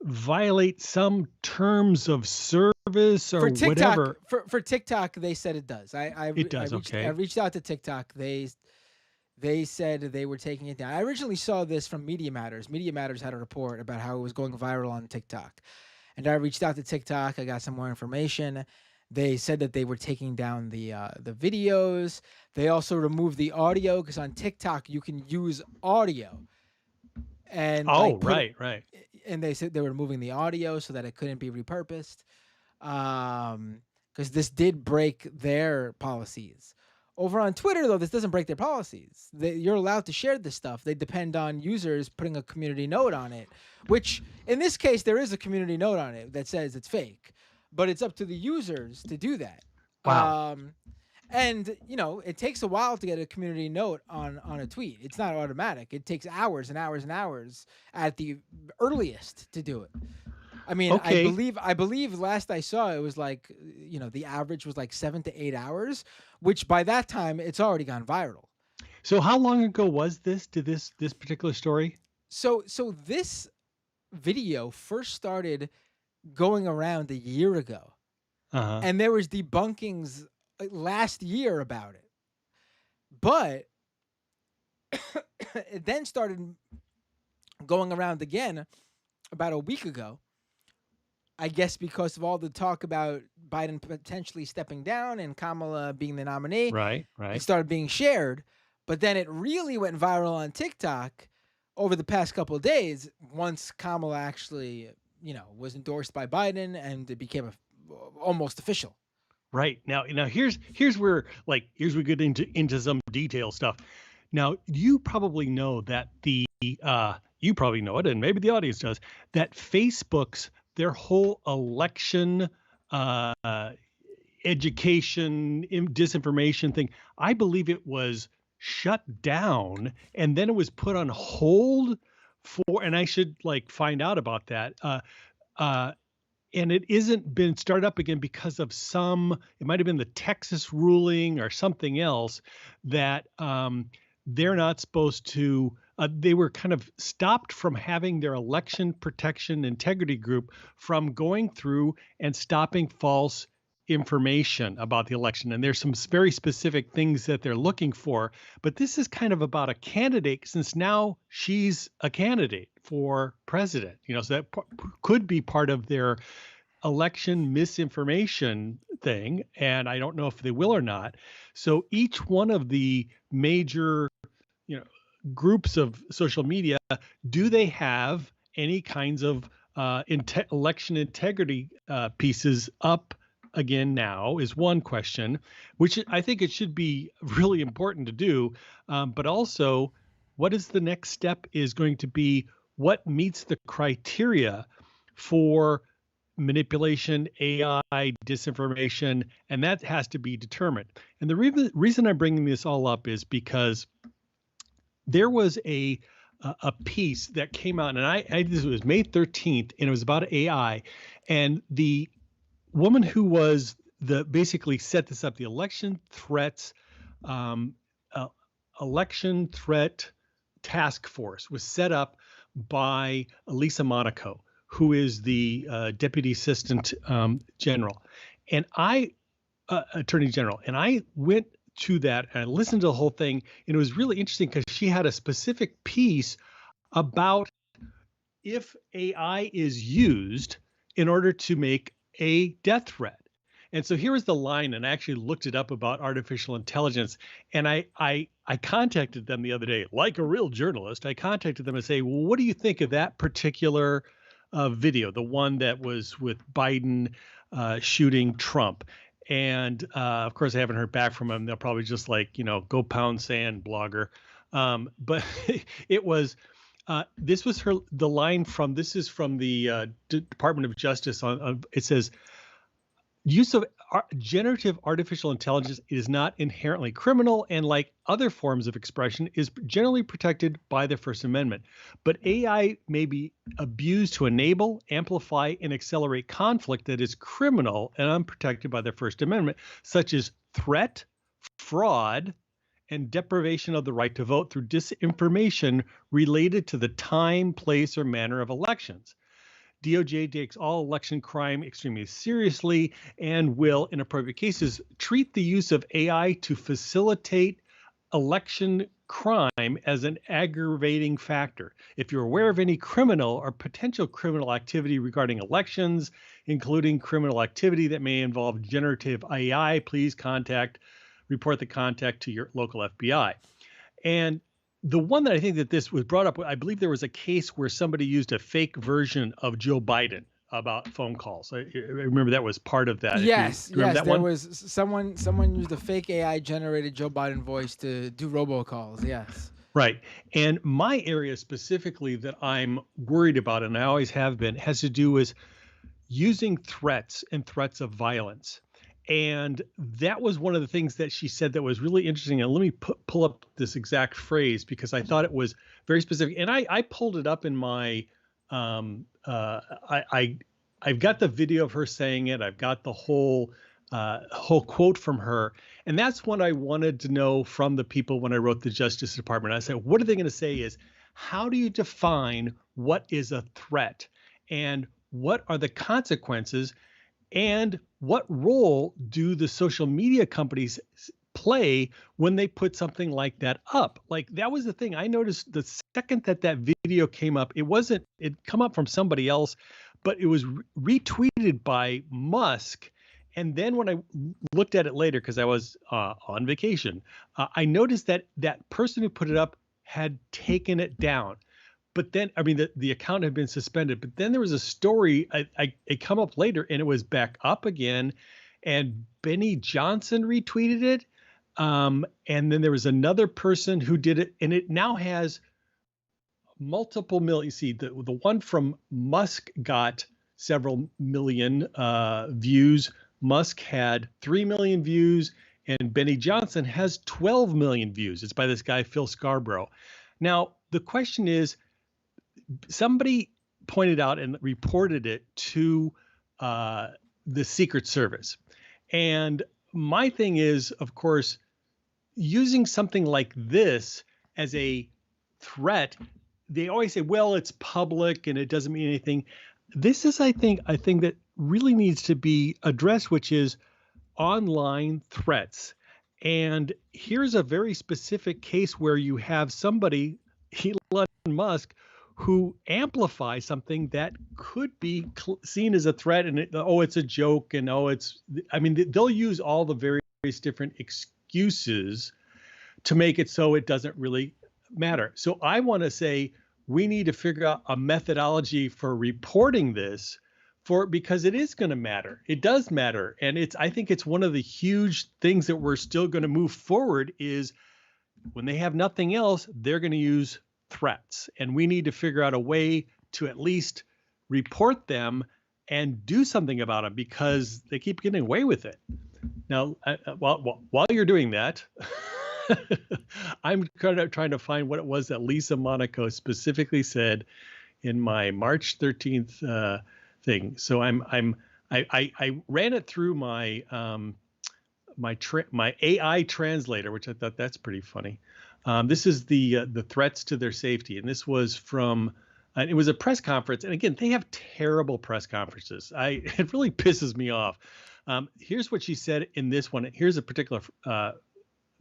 violate some terms of service or for TikTok, whatever. For TikTok, they said it does. I reached out to TikTok. They said they were taking it down. I originally saw this from Media Matters. Media Matters had a report about how it was going viral on TikTok. And I reached out to TikTok. I got some more information. They said that they were taking down the videos. They also removed the audio because on TikTok you can use audio. And right. And they said they were removing the audio so that it couldn't be repurposed. Because this did break their policies. Over on Twitter, though, this doesn't break their policies. You're allowed to share this stuff. They depend on users putting a community note on it, which in this case, there is a community note on it that says it's fake, but it's up to the users to do that. Wow. And, you know, it takes a while to get a community note on a tweet. It's not automatic. It takes hours and hours and hours at the earliest to do it. I mean, okay. I believe last I saw it was like, you know, the average was like 7 to 8 hours, which by that time it's already gone viral. So how long ago was this particular story? So this video first started going around a year ago. And there was debunkings last year about it. But it then started going around again about a week ago. I guess because of all the talk about Biden potentially stepping down and Kamala being the nominee. Right. It started being shared. But then it really went viral on TikTok over the past couple of days, once Kamala actually, was endorsed by Biden and it became almost official. Right. Now here's where we get into some detail stuff. Now, you probably know that you probably know it, and maybe the audience does, that Facebook's their whole election education disinformation thing, I believe it was shut down and then it was put on hold and I should find out about that. And it isn't been started up again because of it might have been the Texas ruling or something else that they're not supposed to, they were kind of stopped from having their election protection integrity group from going through and stopping false information about the election. And there's some very specific things that they're looking for. But this is kind of about a candidate, since now she's a candidate for president, so that could be part of their election misinformation thing. And I don't know if they will or not. So each one of the major, groups of social media, do they have any kinds of election integrity pieces up again now is one question, which I think it should be really important to do. But also, what is the next step is going to be what meets the criteria for manipulation, AI, disinformation, and that has to be determined. And the reason I'm bringing this all up is because there was a piece that came out, and this was May 13th, and it was about AI, and the woman who was basically set this up, the election threat task force was set up by Elisa Monaco, who is the deputy assistant general, and attorney general, and I went to that and I listened to the whole thing, and it was really interesting because she had a specific piece about if AI is used in order to make a death threat. And so here was the line, and I actually looked it up about artificial intelligence, and I contacted them the other day, like a real journalist. I contacted them and say, well, what do you think of that particular video, the one that was with Biden shooting Trump? And of course, I haven't heard back from them. They'll probably just go pound sand, blogger. But it was, this was the line this is from the Department of Justice. It says, use of generative artificial intelligence is not inherently criminal, and like other forms of expression is generally protected by the First Amendment. But AI may be abused to enable, amplify, and accelerate conflict that is criminal and unprotected by the First Amendment, such as threat, fraud, and deprivation of the right to vote through disinformation related to the time, place, or manner of elections. DOJ takes all election crime extremely seriously and will, in appropriate cases, treat the use of AI to facilitate election crime as an aggravating factor. If you're aware of any criminal or potential criminal activity regarding elections, including criminal activity that may involve generative AI, please report the contact to your local FBI. And the one that I think that this was brought up, I believe there was a case where somebody used a fake version of Joe Biden about phone calls. I remember that was part of that. Yes, that there was someone used a fake AI generated Joe Biden voice to do robocalls. Yes. Right. And my area specifically that I'm worried about, and I always have been, has to do with using threats and threats of violence. And that was one of the things that she said that was really interesting. And let me pull up this exact phrase because I thought it was very specific. And I pulled it up in my, I've got the video of her saying it. I've got the whole quote from her. And that's what I wanted to know from the people when I wrote the Justice Department. I said, what are they going to say is, how do you define what is a threat and what are the consequences? And what role do the social media companies play when they put something like that up? Like, that was the thing I noticed the second that video came up. It come up from somebody else, but it was retweeted by Musk. And then when I looked at it later, because I was on vacation, I noticed that that person who put it up had taken it down. but then, I mean, the account had been suspended, but then there was a story, it come up later and it was back up again, and Benny Johnson retweeted it. And then there was another person who did it, and it now has multiple million. See, the one from Musk got several million views. Musk had 3 million views, and Benny Johnson has 12 million views. It's by this guy, Phil Scarborough. Now, the question is, somebody pointed out and reported it to the Secret Service. And my thing is, of course, using something like this as a threat. They always say, well, it's public and it doesn't mean anything. This is, I think, a thing that really needs to be addressed, which is online threats. And here's a very specific case where you have somebody, Elon Musk, who amplifies something that could be seen as a threat, and it's a joke, and they'll use all the various different excuses to make it so it doesn't really matter. So I want to say we need to figure out a methodology for reporting this, because it is going to matter. It does matter, and I think it's one of the huge things that we're still going to move forward is when they have nothing else, they're going to use threats, and we need to figure out a way to at least report them and do something about them, because they keep getting away with it. Now, while you're doing that, I'm trying to find what it was that Lisa Monaco specifically said in my March 13th thing. So I ran it through my my AI translator, which I thought that's pretty funny. This is the threats to their safety, and this was from it was a press conference. And again, they have terrible press conferences. It really pisses me off. Here's what she said in this one. Here's a particular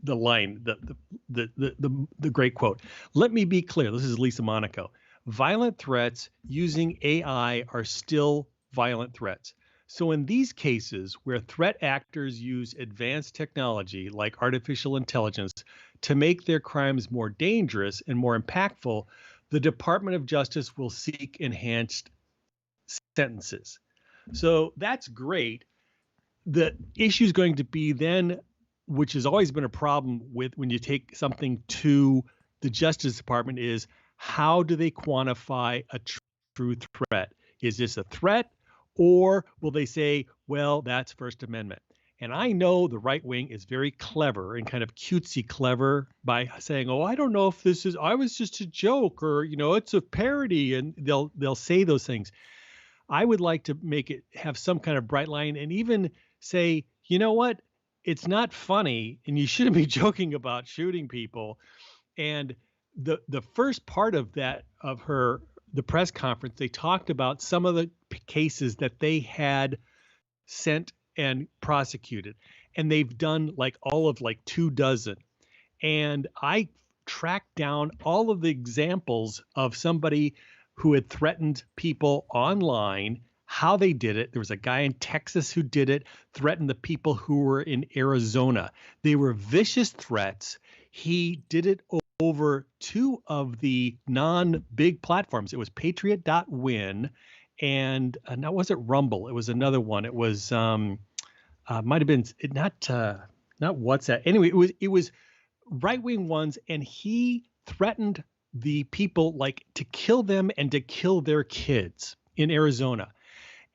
the line, the great quote. "Let me be clear." This is Lisa Monaco. "Violent threats using AI are still violent threats. So in these cases where threat actors use advanced technology like artificial intelligence to make their crimes more dangerous and more impactful, the Department of Justice will seek enhanced sentences." So that's great. The issue is going to be then, which has always been a problem with when you take something to the Justice Department, is how do they quantify a true threat? Is this a threat, or will they say, well, that's First Amendment? And I know the right wing is very clever and kind of cutesy clever by saying, oh, I don't know if this is, I was just a joke, or, it's a parody, and they'll say those things. I would like to make it have some kind of bright line and even say, you know what? It's not funny, and you shouldn't be joking about shooting people. And the first part of that, the press conference, they talked about some of the cases that they had sent and prosecuted, and they've done all of 24. And I tracked down all of the examples of somebody who had threatened people online, how they did it. There was a guy in Texas who did it, threatened the people who were in Arizona. They were vicious threats. He did it over two of the non-big platforms. It was Patriot.win, and now was it Rumble? It was another one. It was might have been not WhatsApp. Anyway, it was right-wing ones, and he threatened the people to kill them and to kill their kids in Arizona.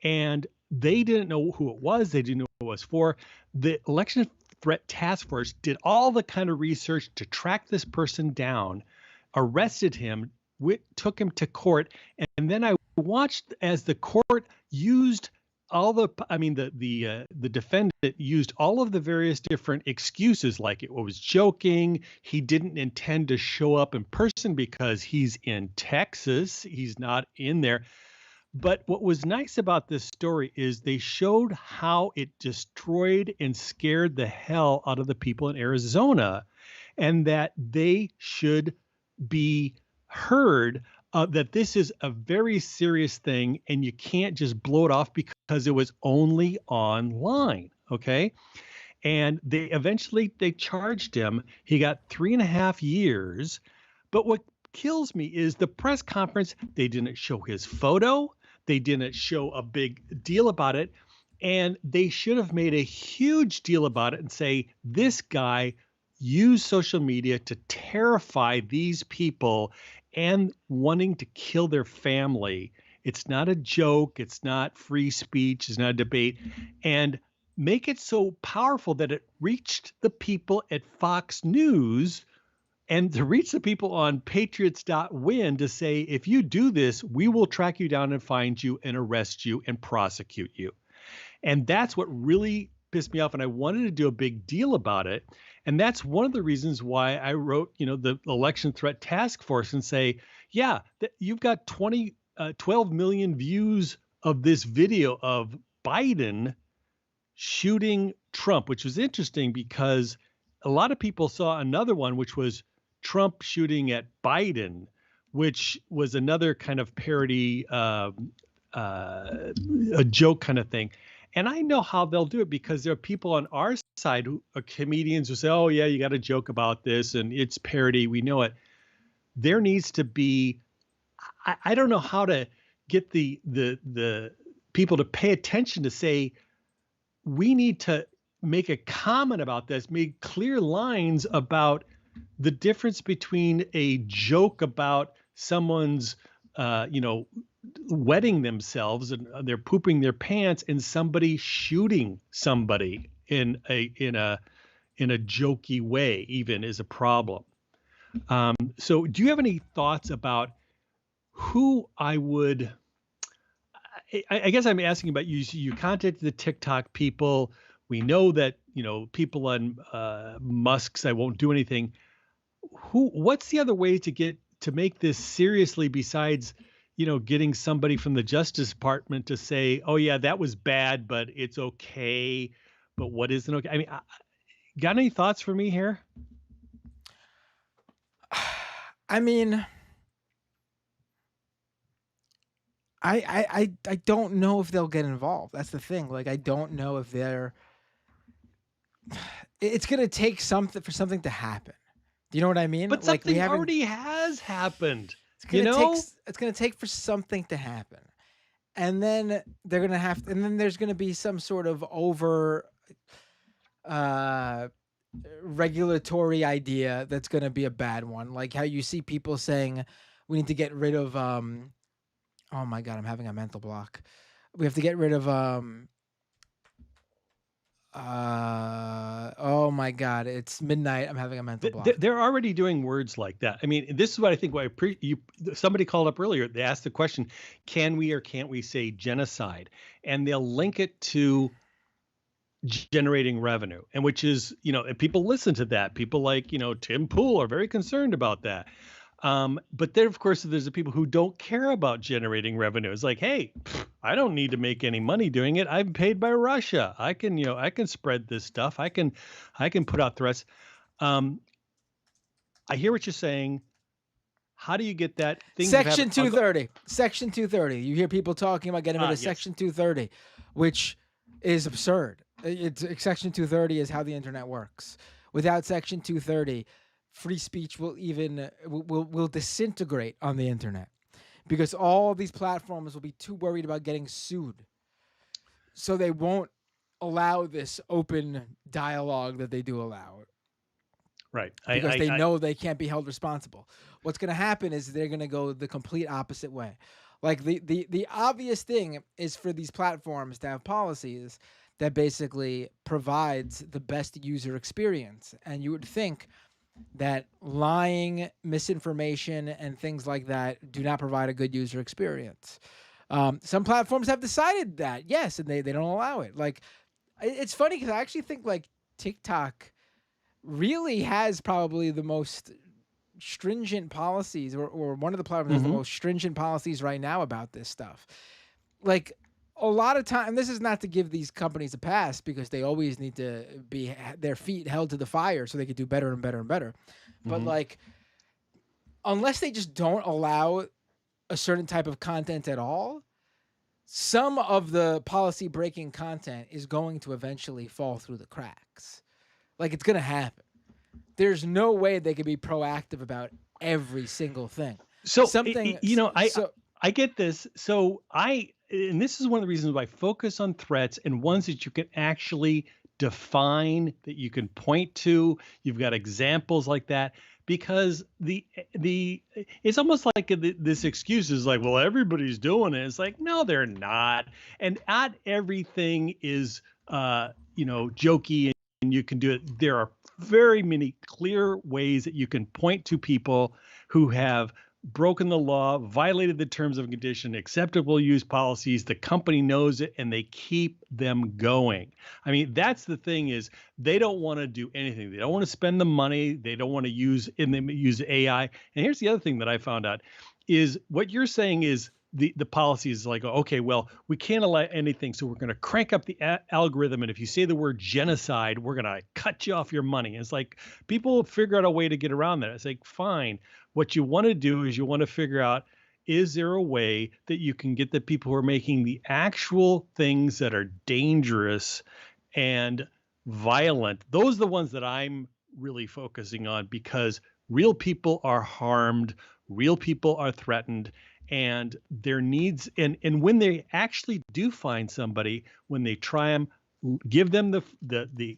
And they didn't know who it was. They didn't know who it was for. The Election Threat Task Force did all the kind of research to track this person down, arrested him, took him to court, and then I watched as the court used the defendant used all of the various different excuses, like it was joking. He didn't intend to show up in person because he's in Texas. He's not in there. But what was nice about this story is they showed how it destroyed and scared the hell out of the people in Arizona, and that they should be heard, that this is a very serious thing, and you can't just blow it off because it was only online. Okay. And they charged him. He got 3.5 years. But what kills me is the press conference. They didn't show his photo. They didn't show a big deal about it. And they should have made a huge deal about it and say, this guy used social media to terrify these people and wanting to kill their family. It's not a joke. It's not free speech. It's not a debate. And make it so powerful that it reached the people at Fox News and to reach the people on patriots.win to say, if you do this, we will track you down and find you and arrest you and prosecute you. And that's what really pissed me off. And I wanted to do a big deal about it. And that's one of the reasons why I wrote, the election threat task force and say, yeah, you've got 12 million views of this video of Biden shooting Trump, which was interesting because a lot of people saw another one, which was Trump shooting at Biden, which was another kind of parody, a joke kind of thing. And I know how they'll do it because there are people on our side who are comedians who say, oh, yeah, you got to joke about this and it's parody. We know it. There needs to be, I don't know how to get the people to pay attention to say, we need to make a comment about this, make clear lines about the difference between a joke about someone's, wetting themselves and they're pooping their pants and somebody shooting somebody in a jokey way even is a problem. So do you have any thoughts about who I would, I guess I'm asking about you contacted the TikTok people. We know that, people on Musk's, I won't do anything. What's the other way to make this seriously besides, getting somebody from the Justice Department to say, oh yeah, that was bad, but it's okay. But what isn't okay? I mean, got any thoughts for me here? I mean, I don't know if they'll get involved. That's the thing. Like, I don't know if they're. It's gonna take something for something to happen. Do you know what I mean? But like, something already has happened. It's gonna take for something to happen, and then they're gonna have, and then there's gonna be some sort of over regulatory idea that's gonna be a bad one. Like how you see people saying we need to get rid of oh my God, I'm having a mental block. We have to get rid of oh my God, it's midnight. I'm having a mental block. They're already doing words like that. I mean, this is what I think. Somebody called up earlier. They asked the question, can we or can't we say genocide? And they'll link it to generating revenue, and which is, and people listen to that. People like, Tim Pool are very concerned about that. But then, of course, there's the people who don't care about generating revenue. It's like, hey, I don't need to make any money doing it. I'm paid by Russia. I can spread this stuff. I can put out threats. I hear what you're saying. How do you get that? Section 230. Section 230. You hear people talking about getting rid of Section 230, which is absurd. Section 230 is how the internet works. Without Section 230, free speech will disintegrate on the internet because all these platforms will be too worried about getting sued. So they won't allow this open dialogue that they do allow. Right. Because they know they can't be held responsible. What's going to happen is they're going to go the complete opposite way. Like the obvious thing is for these platforms to have policies that basically provides the best user experience. And you would think that lying, misinformation, and things like that do not provide a good user experience. Some platforms have decided that, yes, and they don't allow it. Like, it's funny because I actually think like TikTok really has probably the most stringent policies, or one of the platforms has the most stringent policies right now about this stuff. Like, a lot of time, this is not to give these companies a pass because they always need to be their feet held to the fire so they can do better and better and better. But like, unless they just don't allow a certain type of content at all, some of the policy breaking content is going to eventually fall through the cracks. Like, it's going to happen. There's no way they could be proactive about every single thing. So, Something so I get this. So and this is one of the reasons why I focus on threats and ones that you can actually define, that you can point to. You've got examples like that, because the it's almost like this excuse is like, well, everybody's doing it. It's like, no, they're not. And not everything is jokey and you can do it. There are very many clear ways that you can point to people who have broken the law, violated the terms of condition, acceptable use policies. The company knows it and they keep them going. I mean, that's the thing, is they don't want to do anything. They don't want to spend the money. They don't want to use AI. And here's the other thing that I found out is what you're saying is the policy is like, okay, well, we can't allow anything, so we're going to crank up the algorithm, and if you say the word genocide, we're going to cut you off your money. And it's like people figure out a way to get around that. It's like, fine. What you want to do is you want to figure out, is there a way that you can get the people who are making the actual things that are dangerous and violent? Those are the ones that I'm really focusing on, because real people are harmed, real people are threatened, and their needs, and when they actually do find somebody, when they try them, give them the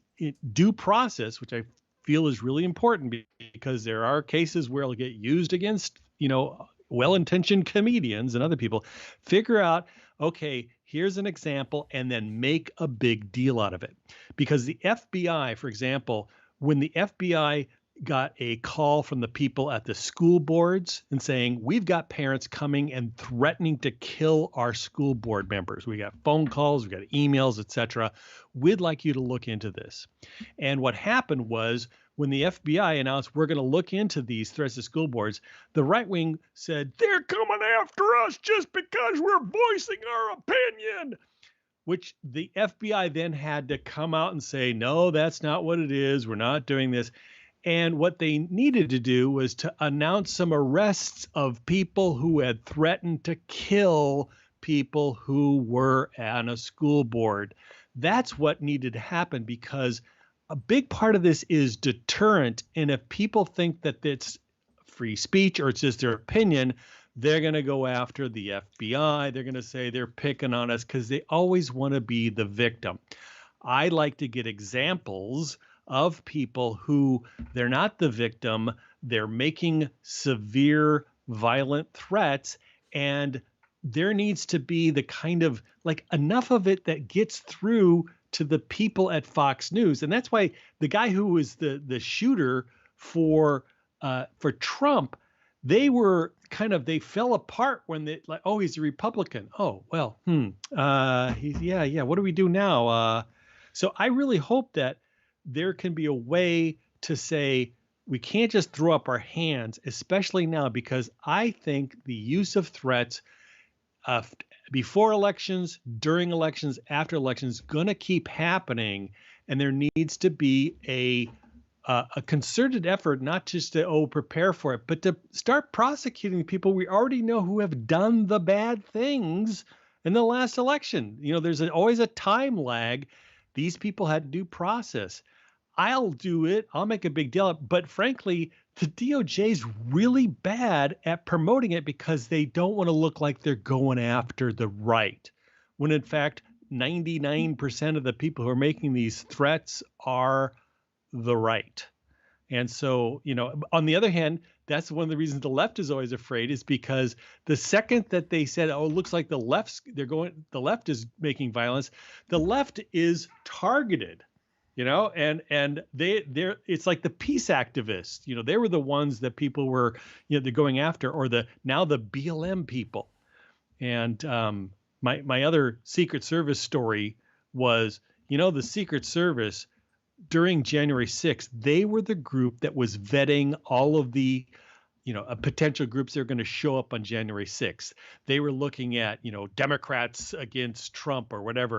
due process, which I feel is really important, because there are cases where it'll get used against, well-intentioned comedians and other people. Figure out, okay, here's an example, and then make a big deal out of it. Because the FBI, for example, when the FBI got a call from the people at the school boards and saying, we've got parents coming and threatening to kill our school board members. We got phone calls, we got emails, etc. We'd like you to look into this. And what happened was, when the FBI announced, we're going to look into these threats to school boards, the right wing said, they're coming after us just because we're voicing our opinion. Which the FBI then had to come out and say, no, that's not what it is. We're not doing this. And what they needed to do was to announce some arrests of people who had threatened to kill people who were on a school board. That's what needed to happen, because a big part of this is deterrent. And if people think that it's free speech or it's just their opinion, they're going to go after the FBI. They're going to say they're picking on us, because they always want to be the victim. I like to get examples of people who they're not the victim, they're making severe violent threats, and there needs to be the kind of like enough of it that gets through to the people at Fox News. And that's why the guy who was the shooter for Trump, they fell apart when they like, oh, he's a Republican. Oh, well, what do we do now? So I really hope that there can be a way to say, we can't just throw up our hands, especially now, because I think the use of threats before elections, during elections, after elections, going to keep happening. And there needs to be a concerted effort, not just to prepare for it, but to start prosecuting people we already know who have done the bad things in the last election. There's always a time lag. These people had due process. I'll do it. I'll make a big deal. But frankly, the DOJ is really bad at promoting it, because they don't want to look like they're going after the right, when in fact, 99% of the people who are making these threats are the right. And so, on the other hand, that's one of the reasons the left is always afraid, is because the second that they said, oh, it looks like the left is making violence, the left is targeted. And they're it's like the peace activists, they were the ones that people were, they're going after, or the BLM people. And my other Secret Service story was, the Secret Service during January 6th, they were the group that was vetting all of the, potential groups that are going to show up on January 6th. They were looking at, Democrats against Trump or whatever.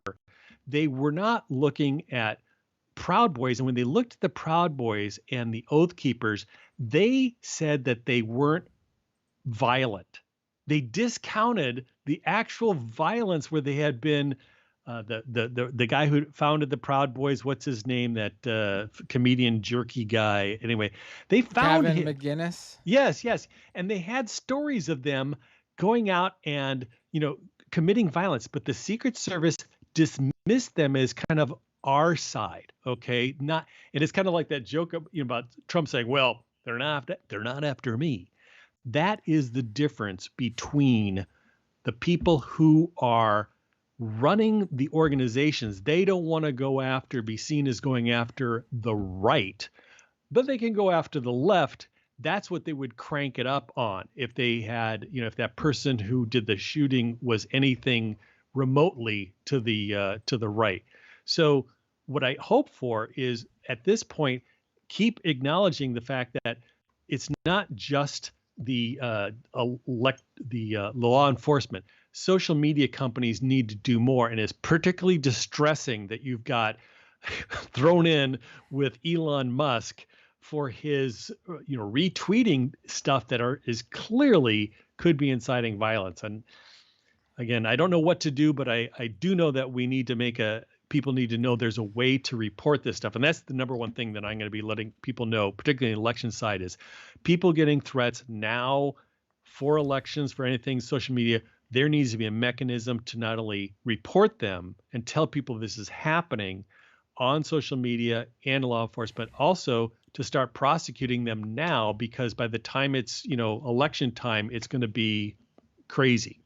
They were not looking at Proud Boys. And when they looked at the Proud Boys and the Oath Keepers, they said that they weren't violent. They discounted the actual violence where they had been the guy who founded the Proud Boys. What's his name? That comedian jerky guy. Anyway, they found Kevin him. McGinnis. Yes, yes, and they had stories of them going out and committing violence, but the Secret Service dismissed them as kind of our side. Okay, not, and it's kind of like that joke about Trump saying, "Well, they're not after me." That is the difference between the people who are running the organizations. They don't want to be seen as going after the right, but they can go after the left. That's what they would crank it up on if they had, if that person who did the shooting was anything remotely to the right. So what I hope for is, at this point, keep acknowledging the fact that it's not just the law enforcement. Social media companies need to do more, and it's particularly distressing that you've got thrown in with Elon Musk for his retweeting stuff that is clearly could be inciting violence. And again, I don't know what to do, but I do know that we need to people need to know there's a way to report this stuff. And that's the number one thing that I'm going to be letting people know, particularly in the election side, is people getting threats now for elections, for anything, social media. There needs to be a mechanism to not only report them and tell people this is happening on social media and law enforcement, also to start prosecuting them now, because by the time it's, election time, it's going to be crazy.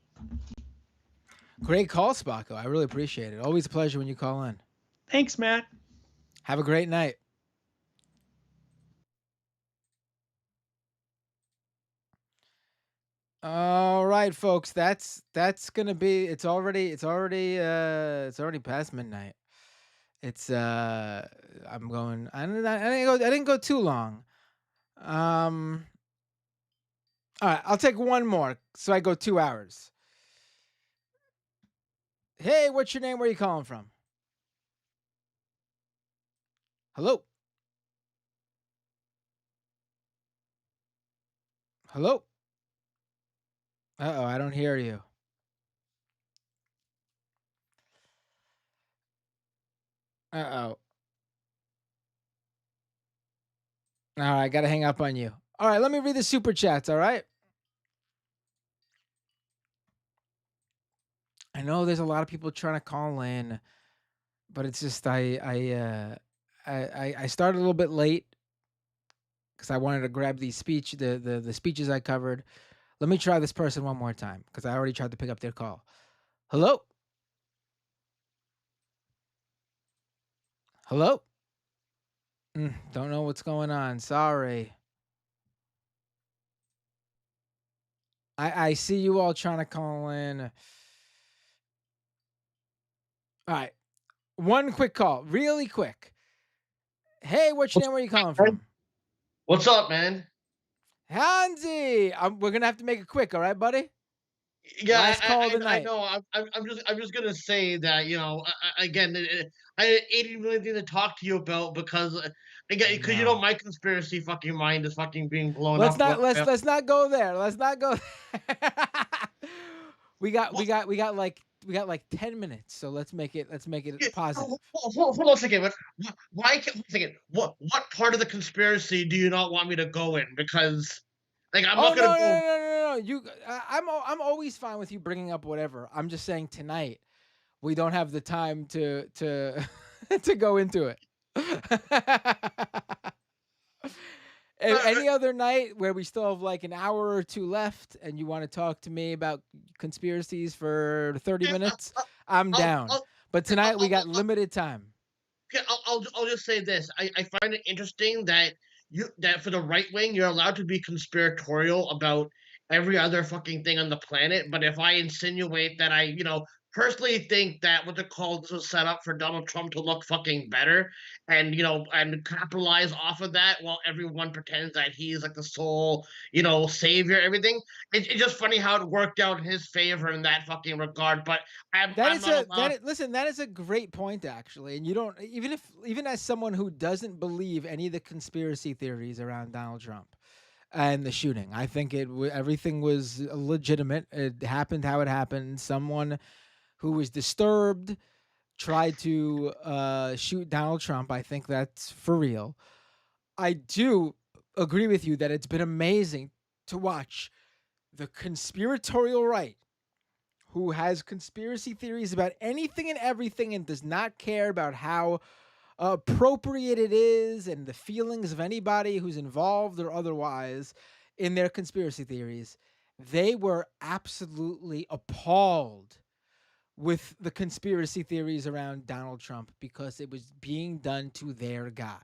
Great call, Spocko. I really appreciate it. Always a pleasure when you call in. Thanks, Matt. Have a great night. All right, folks. That's gonna be. It's already past midnight. It's I'm going. I didn't go too long. All right, I'll take one more, so I go 2 hours. Hey, what's your name? Where are you calling from? Hello? Hello? Uh-oh, I don't hear you. Uh-oh. All right, I got to hang up on you. All right, let me read the super chats, all right? I know there's a lot of people trying to call in, but it's just I started a little bit late because I wanted to grab the speeches I covered. Let me try this person one more time because I already tried to pick up their call. Hello? Hello? Don't know what's going on. Sorry. I see you all trying to call in. All right. One quick call. Really quick. Hey, what's your name? Where are you calling from? What's up, man? Hansi. We're going to have to make it quick. All right, buddy? Yeah, Last call of the I night. know. I'm just gonna say that again, I ain't really anything to talk to you about because again, because my conspiracy fucking mind is fucking being blown Let's up. let's not go there. Let's not go. we got like 10 minutes, so let's make it positive. Hold on a second. Why? Hold on a second. What part of the conspiracy do you not want me to go in? Because I'm not gonna go. No. I'm always fine with you bringing up whatever. I'm just saying tonight we don't have the time to to go into it. Any other night where we still have like an hour or two left and you want to talk to me about conspiracies for 30 minutes, I'm down. But tonight we got limited time. Okay, I'll just say this. I find it interesting that that for the right wing you're allowed to be conspiratorial about every other fucking thing on the planet, but if I insinuate that I personally think that what they're called this was set up for Donald Trump to look fucking better, and and capitalize off of that while everyone pretends that he's like the sole savior, everything. It's just funny how it worked out in his favor in that fucking regard. But listen, that is a great point actually, and you don't even as someone who doesn't believe any of the conspiracy theories around Donald Trump and the shooting, I think everything was legitimate. It happened how it happened. Someone who was disturbed tried to shoot Donald Trump. I think that's for real. I do agree with you that it's been amazing to watch the conspiratorial right, who has conspiracy theories about anything and everything and does not care about how appropriate it is and the feelings of anybody who's involved or otherwise in their conspiracy theories. They were absolutely appalled with the conspiracy theories around Donald Trump because it was being done to their guy.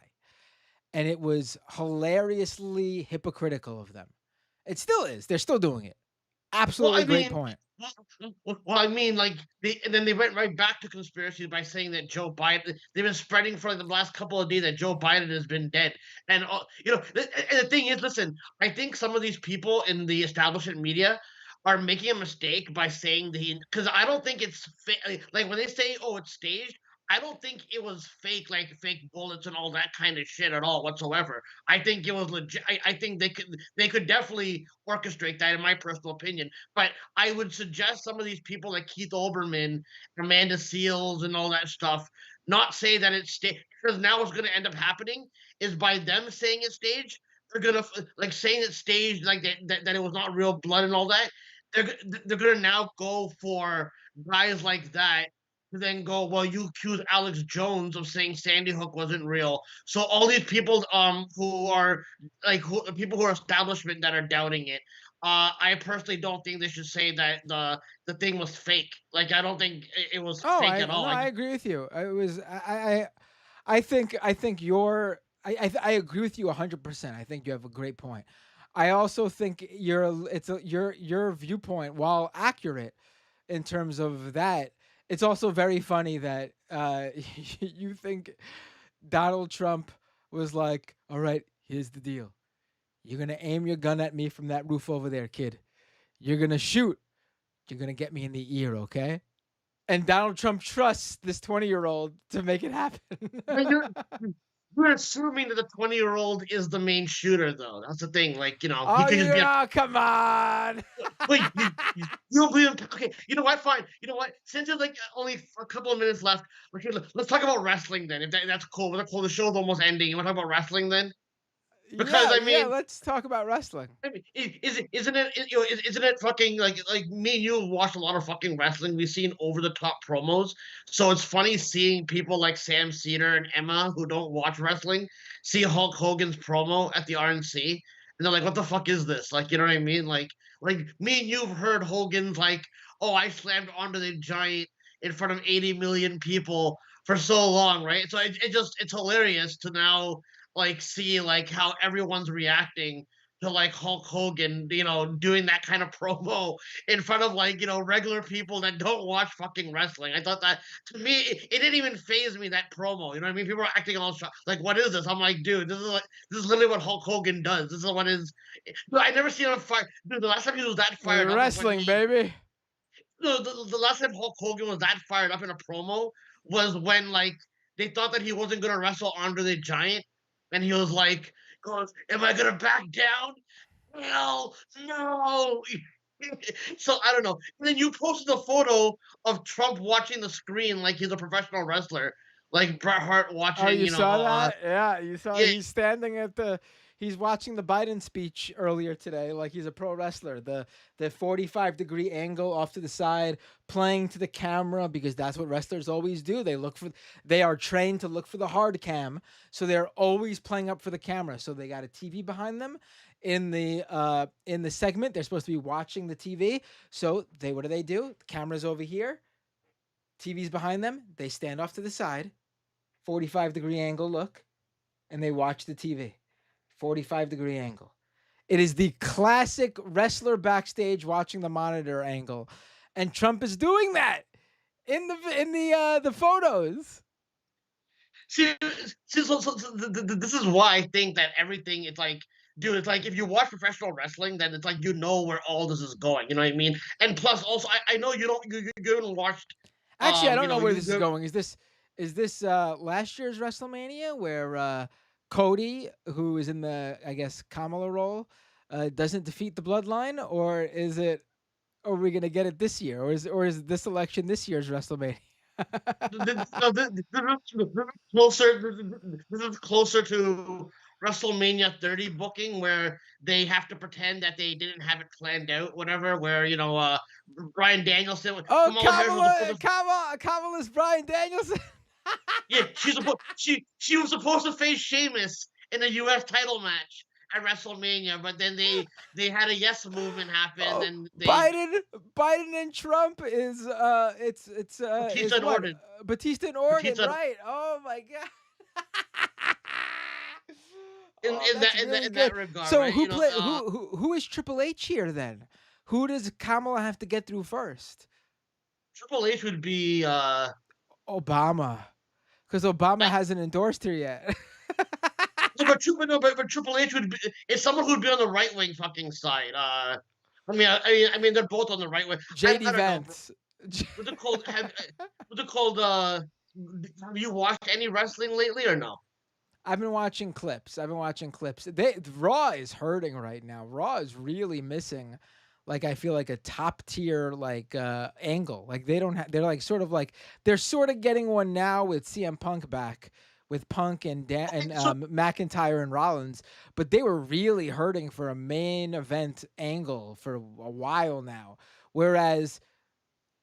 And it was hilariously hypocritical of them. It still is. They're still doing it. Well, Absolutely I great mean, point. I mean, like and then they went right back to conspiracy by saying that Joe Biden. They've been spreading for like the last couple of days that Joe Biden has been dead, and and the thing is, listen, I think some of these people in the establishment media are making a mistake by saying because I don't think it's like when they say, oh, it's staged. I don't think it was fake, like fake bullets and all that kind of shit at all whatsoever. I think it was legit. I think they could definitely orchestrate that, in my personal opinion. But I would suggest some of these people like Keith Olbermann, Amanda Seals, and all that stuff not say that it's staged, because now what's going to end up happening is by them saying it's staged, they're going to like saying it's staged, like that it was not real blood and all that. They're going to now go for guys like that to then go, well, you accuse Alex Jones of saying Sandy Hook wasn't real. So all these people who are people who are establishment that are doubting it, I personally don't think they should say that the thing was fake. Like I don't think it was Oh, fake at all. I agree with you. I was I think you're I agree with you 100%. I think you have a great point. I also think your viewpoint, while accurate in terms of that, it's also very funny that you think Donald Trump was like, "All right, here's the deal. You're gonna aim your gun at me from that roof over there, kid. You're gonna shoot. You're gonna get me in the ear, okay?" And Donald Trump trusts this 20-year-old to make it happen. But you're assuming that the 20-year-old is the main shooter, though. That's the thing. Like he Oh, could just be a yeah, come on. wait. You don't believe him? Okay, you know what? Fine. You know what? Since there's like only a couple of minutes left, okay, let's talk about wrestling then. If that's cool. That's cool. The show's almost ending. You want to talk about wrestling then? Because Yeah, I yeah, mean, let's talk about wrestling. I mean, isn't it fucking like me and you have watched a lot of fucking wrestling. We've seen over the top promos, so it's funny seeing people like Sam Cedar and Emma who don't watch wrestling see Hulk Hogan's promo at the RNC, and they're like, "What the fuck is this?" Like, you know what I mean? Like me and you've heard Hogan's like, "Oh, I slammed onto the giant in front of 80 million people for so long," right? So it's hilarious to now like see like how everyone's reacting to like Hulk Hogan, doing that kind of promo in front of like, regular people that don't watch fucking wrestling. I thought that to me, it didn't even phase me that promo. You know what I mean? People are acting all shocked. Like, what is this? I'm like, dude, this is literally what Hulk Hogan does. This is what is. Dude, I never seen him fire. Dude, the last time he was that fired up was when Wrestling, he. baby. No, the last time Hulk Hogan was that fired up in a promo was when like they thought that he wasn't gonna wrestle Andre the Giant, and he was like, "Goes, am I gonna back down? Hell no!" So I don't know. And then you posted a photo of Trump watching the screen like he's a professional wrestler, like Bret Hart Oh, watching, you saw that? Yeah, you saw yeah, he's standing at the he's watching the Biden speech earlier today like he's a pro wrestler. The 45-degree angle off to the side, playing to the camera because that's what wrestlers always do. They are trained to look for the hard cam, so they're always playing up for the camera. So they got a TV behind them in the segment. They're supposed to be watching the TV. So what do? The camera's over here, TV's behind them. They stand off to the side, 45-degree angle look, and they watch the TV. 45-degree angle. It is the classic wrestler backstage watching the monitor angle, and Trump is doing that in the photos. See, this is why I think that everything it's like, dude, it's like if you watch professional wrestling, then it's like where all this is going. You know what I mean? And plus, also, I know you haven't watched. Actually, I don't You know know, where you this is going. Is this last year's WrestleMania where Cody, who is in the I guess Kamala role, doesn't defeat the Bloodline, or is it? Are we gonna get it this year, or is this election this year's WrestleMania? This is closer to WrestleMania 30 booking, where they have to pretend that they didn't have it planned out, whatever. Where Brian Danielson, Oh, Kamala Harris was supposed to, Kamala's Brian Danielson. yeah, she was supposed to face Sheamus in a U.S. title match at WrestleMania, but then they had a yes movement happen, Oh, and they Biden and Trump is Batista is and what? Orton, Batista and Orton, Batista right? Oh my god. in Oh, in that's that in that really in good. that regard, So right? who is Triple H here then? Who does Kamala have to get through first? Triple H would be Obama. Because Obama I, hasn't endorsed her yet. no, but Triple H would be is someone who'd be on the right wing fucking side. I mean, they're both on the right wing. I JD don't know. Vance. What's it called? What's it called? Have you watched any wrestling lately or no? I've been watching clips. Raw is hurting right now. Raw is really missing, like, I feel like a top tier like angle. Like they don't have. They're like sort of like they're sort of getting one now with CM Punk back, with Punk and Okay, so McIntyre and Rollins, but they were really hurting for a main event angle for a while now. Whereas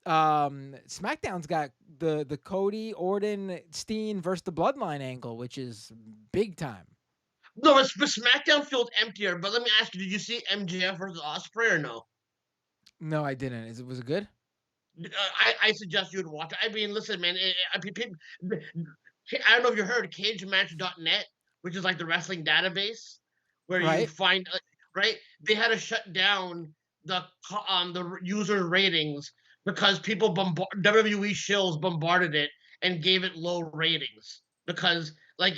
SmackDown's got the Cody Orton Steen versus the Bloodline angle, which is big time. no, but SmackDown feels emptier. But let me ask you: did you see MJF versus Osprey or no? No, I didn't. Was it good? I suggest you would watch it. I mean, listen, man. I don't know if you heard CageMatch.net, which is like the wrestling database where you Right? find right. They had to shut down the user ratings because WWE shills bombarded it and gave it low ratings because that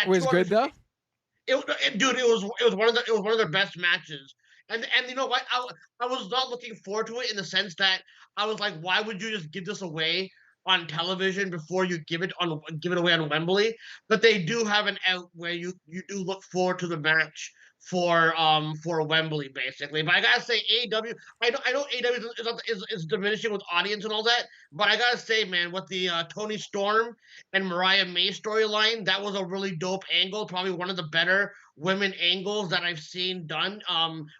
Was good 250 though? dude, it was one of their best matches. And you know what? I was not looking forward to it in the sense that I was like, why would you just give this away on television before you give it away on Wembley? But they do have an out where you do look forward to the match for Wembley basically. But I gotta say AEW, I know AEW is diminishing with audience and all that, but I gotta say, man, with the Tony Storm and Mariah May storyline, that was a really dope angle. Probably one of the better women angles that I've seen done.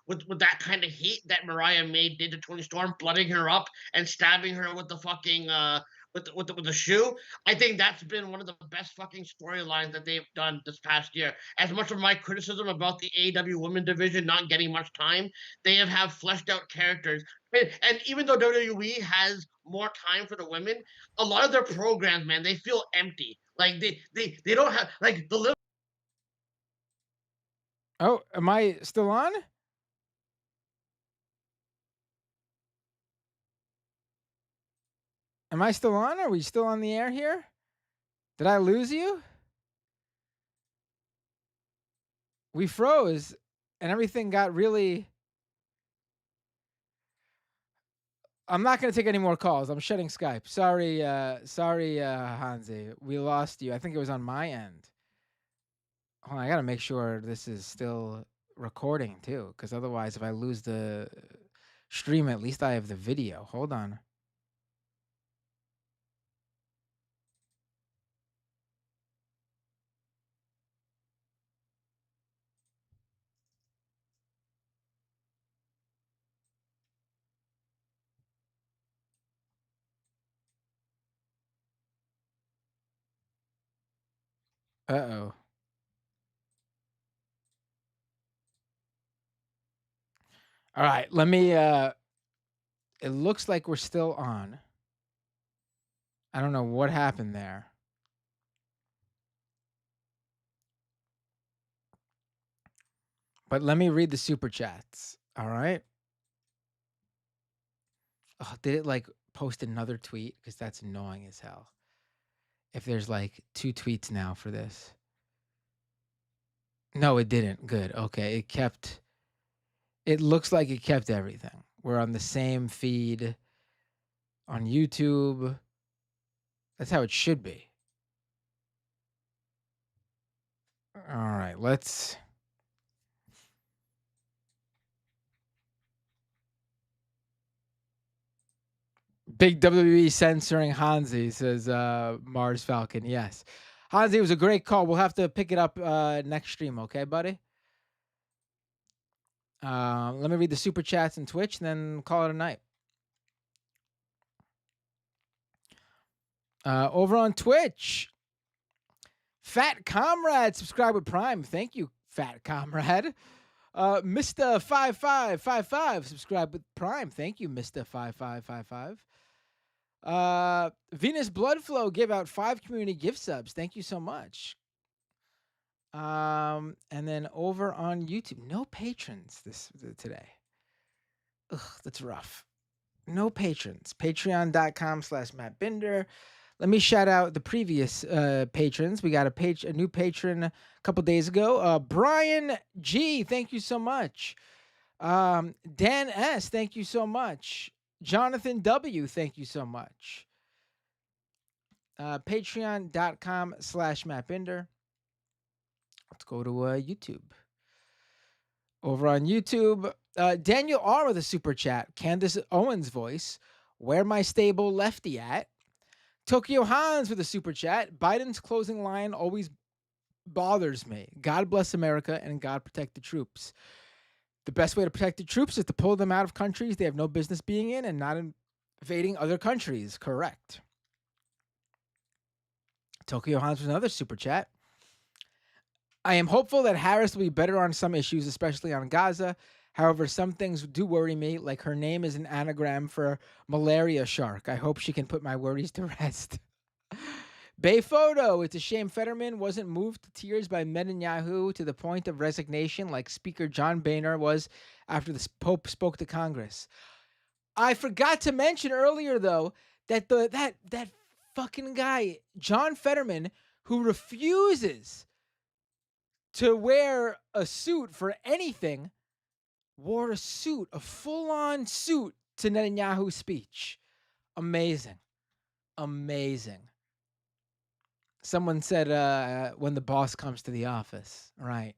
With that kind of heat that Mariah May did to Tony Storm, blooding her up and stabbing her with the fucking with the shoe. I think that's been one of the best fucking storylines that they've done this past year. As much of my criticism about the AEW women division not getting much time, they have fleshed out characters. And even though WWE has more time for the women, a lot of their programs, man, they feel empty. Like they don't have like the little. Oh, am I still on? Am I still on? Are we still on the air here? Did I lose you? We froze and everything got really. I'm not going to take any more calls. I'm shutting Skype. Sorry, Hansi. We lost you. I think it was on my end. Hold on, I got to make sure this is still recording too, because otherwise, if I lose the stream, at least I have the video. Hold on. Uh-oh. All right, let me it looks like we're still on. I don't know what happened there. But let me read the super chats. All right? Oh, did it like post another tweet? Because that's annoying as hell. If there's like 2 tweets now for this. No, it didn't. Good. Okay. It looks like it kept everything. We're on the same feed on YouTube. That's how it should be. All right. Let's. Big WWE censoring Hansi, says Mars Falcon. Yes. Hansi, it was a great call. We'll have to pick it up next stream, okay, buddy? Let me read the super chats and Twitch, and then call it a night. Over on Twitch, Fat Comrade, subscribe with Prime. Thank you, Fat Comrade. Mr. 5555, subscribe with Prime. Thank you, Mr. 5555. Venus Bloodflow gave out 5 community gift subs. Thank you so much. And then over on YouTube, no patrons today. Ugh, that's rough. No patrons. Patreon.com/Matt Binder. Let me shout out the previous patrons. We got a new patron a couple days ago. Brian G, thank you so much. Dan S, thank you so much. Jonathan W, thank you so much. Patreon.com/Matt Binder. Let's go to YouTube. Over on YouTube, Daniel R with a super chat. Candace Owens voice. Where my stable lefty at? Tokyo Hans with a super chat. Biden's closing line always bothers me. God bless America and God protect the troops. The best way to protect the troops is to pull them out of countries they have no business being in and not invading other countries. Correct. Tokyo Hans with another super chat. I am hopeful that Harris will be better on some issues, especially on Gaza. However, some things do worry me, like her name is an anagram for malaria shark. I hope she can put my worries to rest. Bay Photo, it's a shame Fetterman wasn't moved to tears by Netanyahu to the point of resignation like Speaker John Boehner was after the Pope spoke to Congress. I forgot to mention earlier, though, that that fucking guy, John Fetterman, who refuses to wear a suit for anything, wore a suit, a full-on suit to Netanyahu's speech. Amazing. Amazing. Someone said when the boss comes to the office. Right.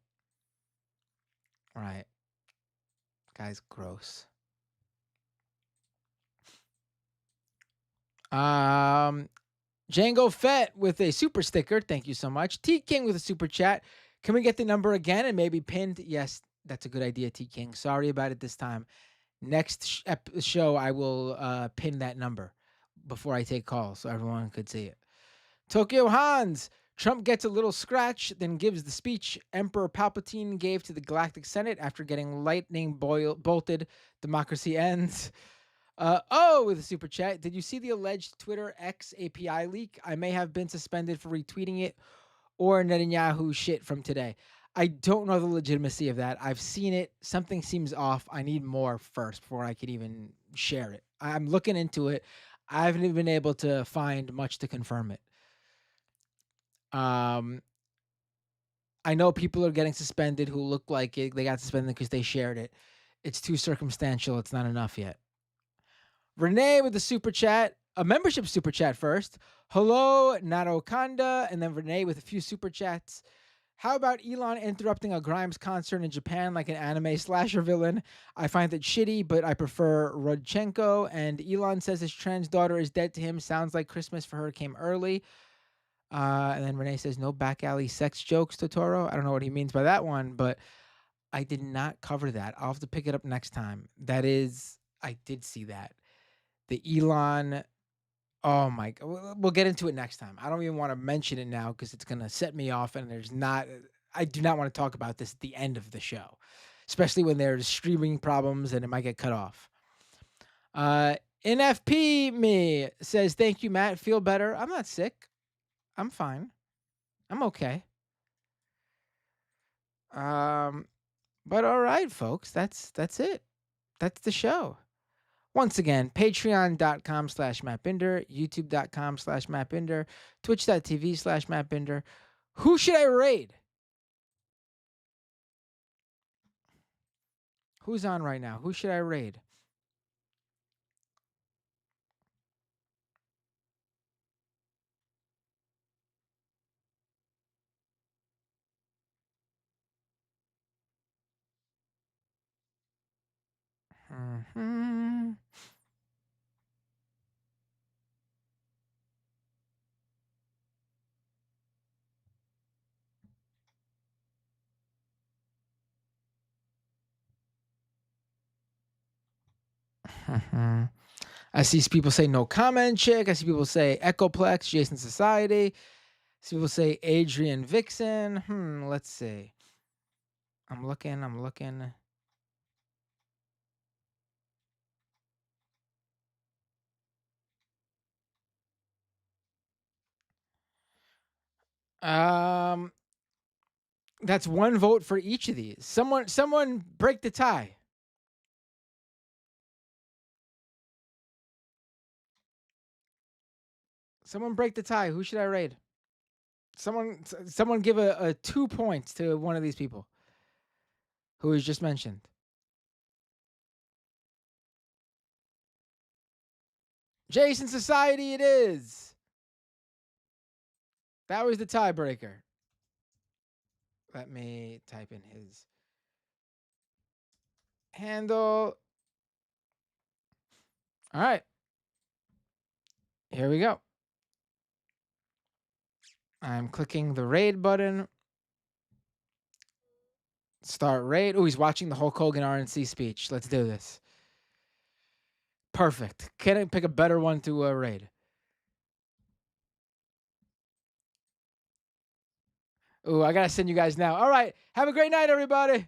Right. Guy's gross. Django Fett with a super sticker. Thank you so much. T King with a super chat. Can we get the number again and maybe pinned? Yes, that's a good idea, T King. Sorry about it this time. Next show, I will pin that number before I take calls so everyone could see it. Tokyo Hans. Trump gets a little scratch, then gives the speech Emperor Palpatine gave to the Galactic Senate after getting lightning bolted. Democracy ends. With a super chat. Did you see the alleged Twitter X API leak? I may have been suspended for retweeting it or Netanyahu shit from today. I don't know the legitimacy of that. I've seen it. Something seems off. I need more first before I could even share it. I'm looking into it. I haven't even been able to find much to confirm it. I know people are getting suspended who look like it. They got suspended because they shared it. It's too circumstantial. It's not enough yet. Renee with the super chat, a membership super chat first. Hello, Narokanda, and then Renee with a few super chats. How about Elon interrupting a Grimes concert in Japan like an anime slasher villain? I find it shitty, but I prefer Rodchenko. And Elon says his trans daughter is dead to him. Sounds like Christmas for her came early. And then Renee says, no back alley sex jokes, Totoro. I don't know what he means by that one, but I did not cover that. I'll have to pick it up next time. I did see that. The Elon, oh my God. We'll get into it next time. I don't even want to mention it now because it's going to set me off and I do not want to talk about this at the end of the show, especially when there's streaming problems and it might get cut off. NFP me says, thank you, Matt. Feel better. I'm not sick. I'm fine. I'm okay. But all right, folks, that's it. That's the show. Once again, patreon.com/MattBinder, youtube.com/MattBinder, twitch.tv/MattBinder. Who should I raid? Who's on right now? Who should I raid? I see people say no comment chick. I see people say Echoplex, Jason Society. I see people say Adrian Vixen. Let's see. I'm looking. That's one vote for each of these. Someone break the tie. Someone break the tie. Who should I raid? Someone give a 2 points to one of these people who was just mentioned. Jason Society it is. That was the tiebreaker. Let me type in his handle. All right. Here we go. I'm clicking the raid button. Start raid. Oh, he's watching the Hulk Hogan RNC speech. Let's do this. Perfect. Can't I pick a better one to raid? Oh, I gotta send you guys now. All right. Have a great night, everybody.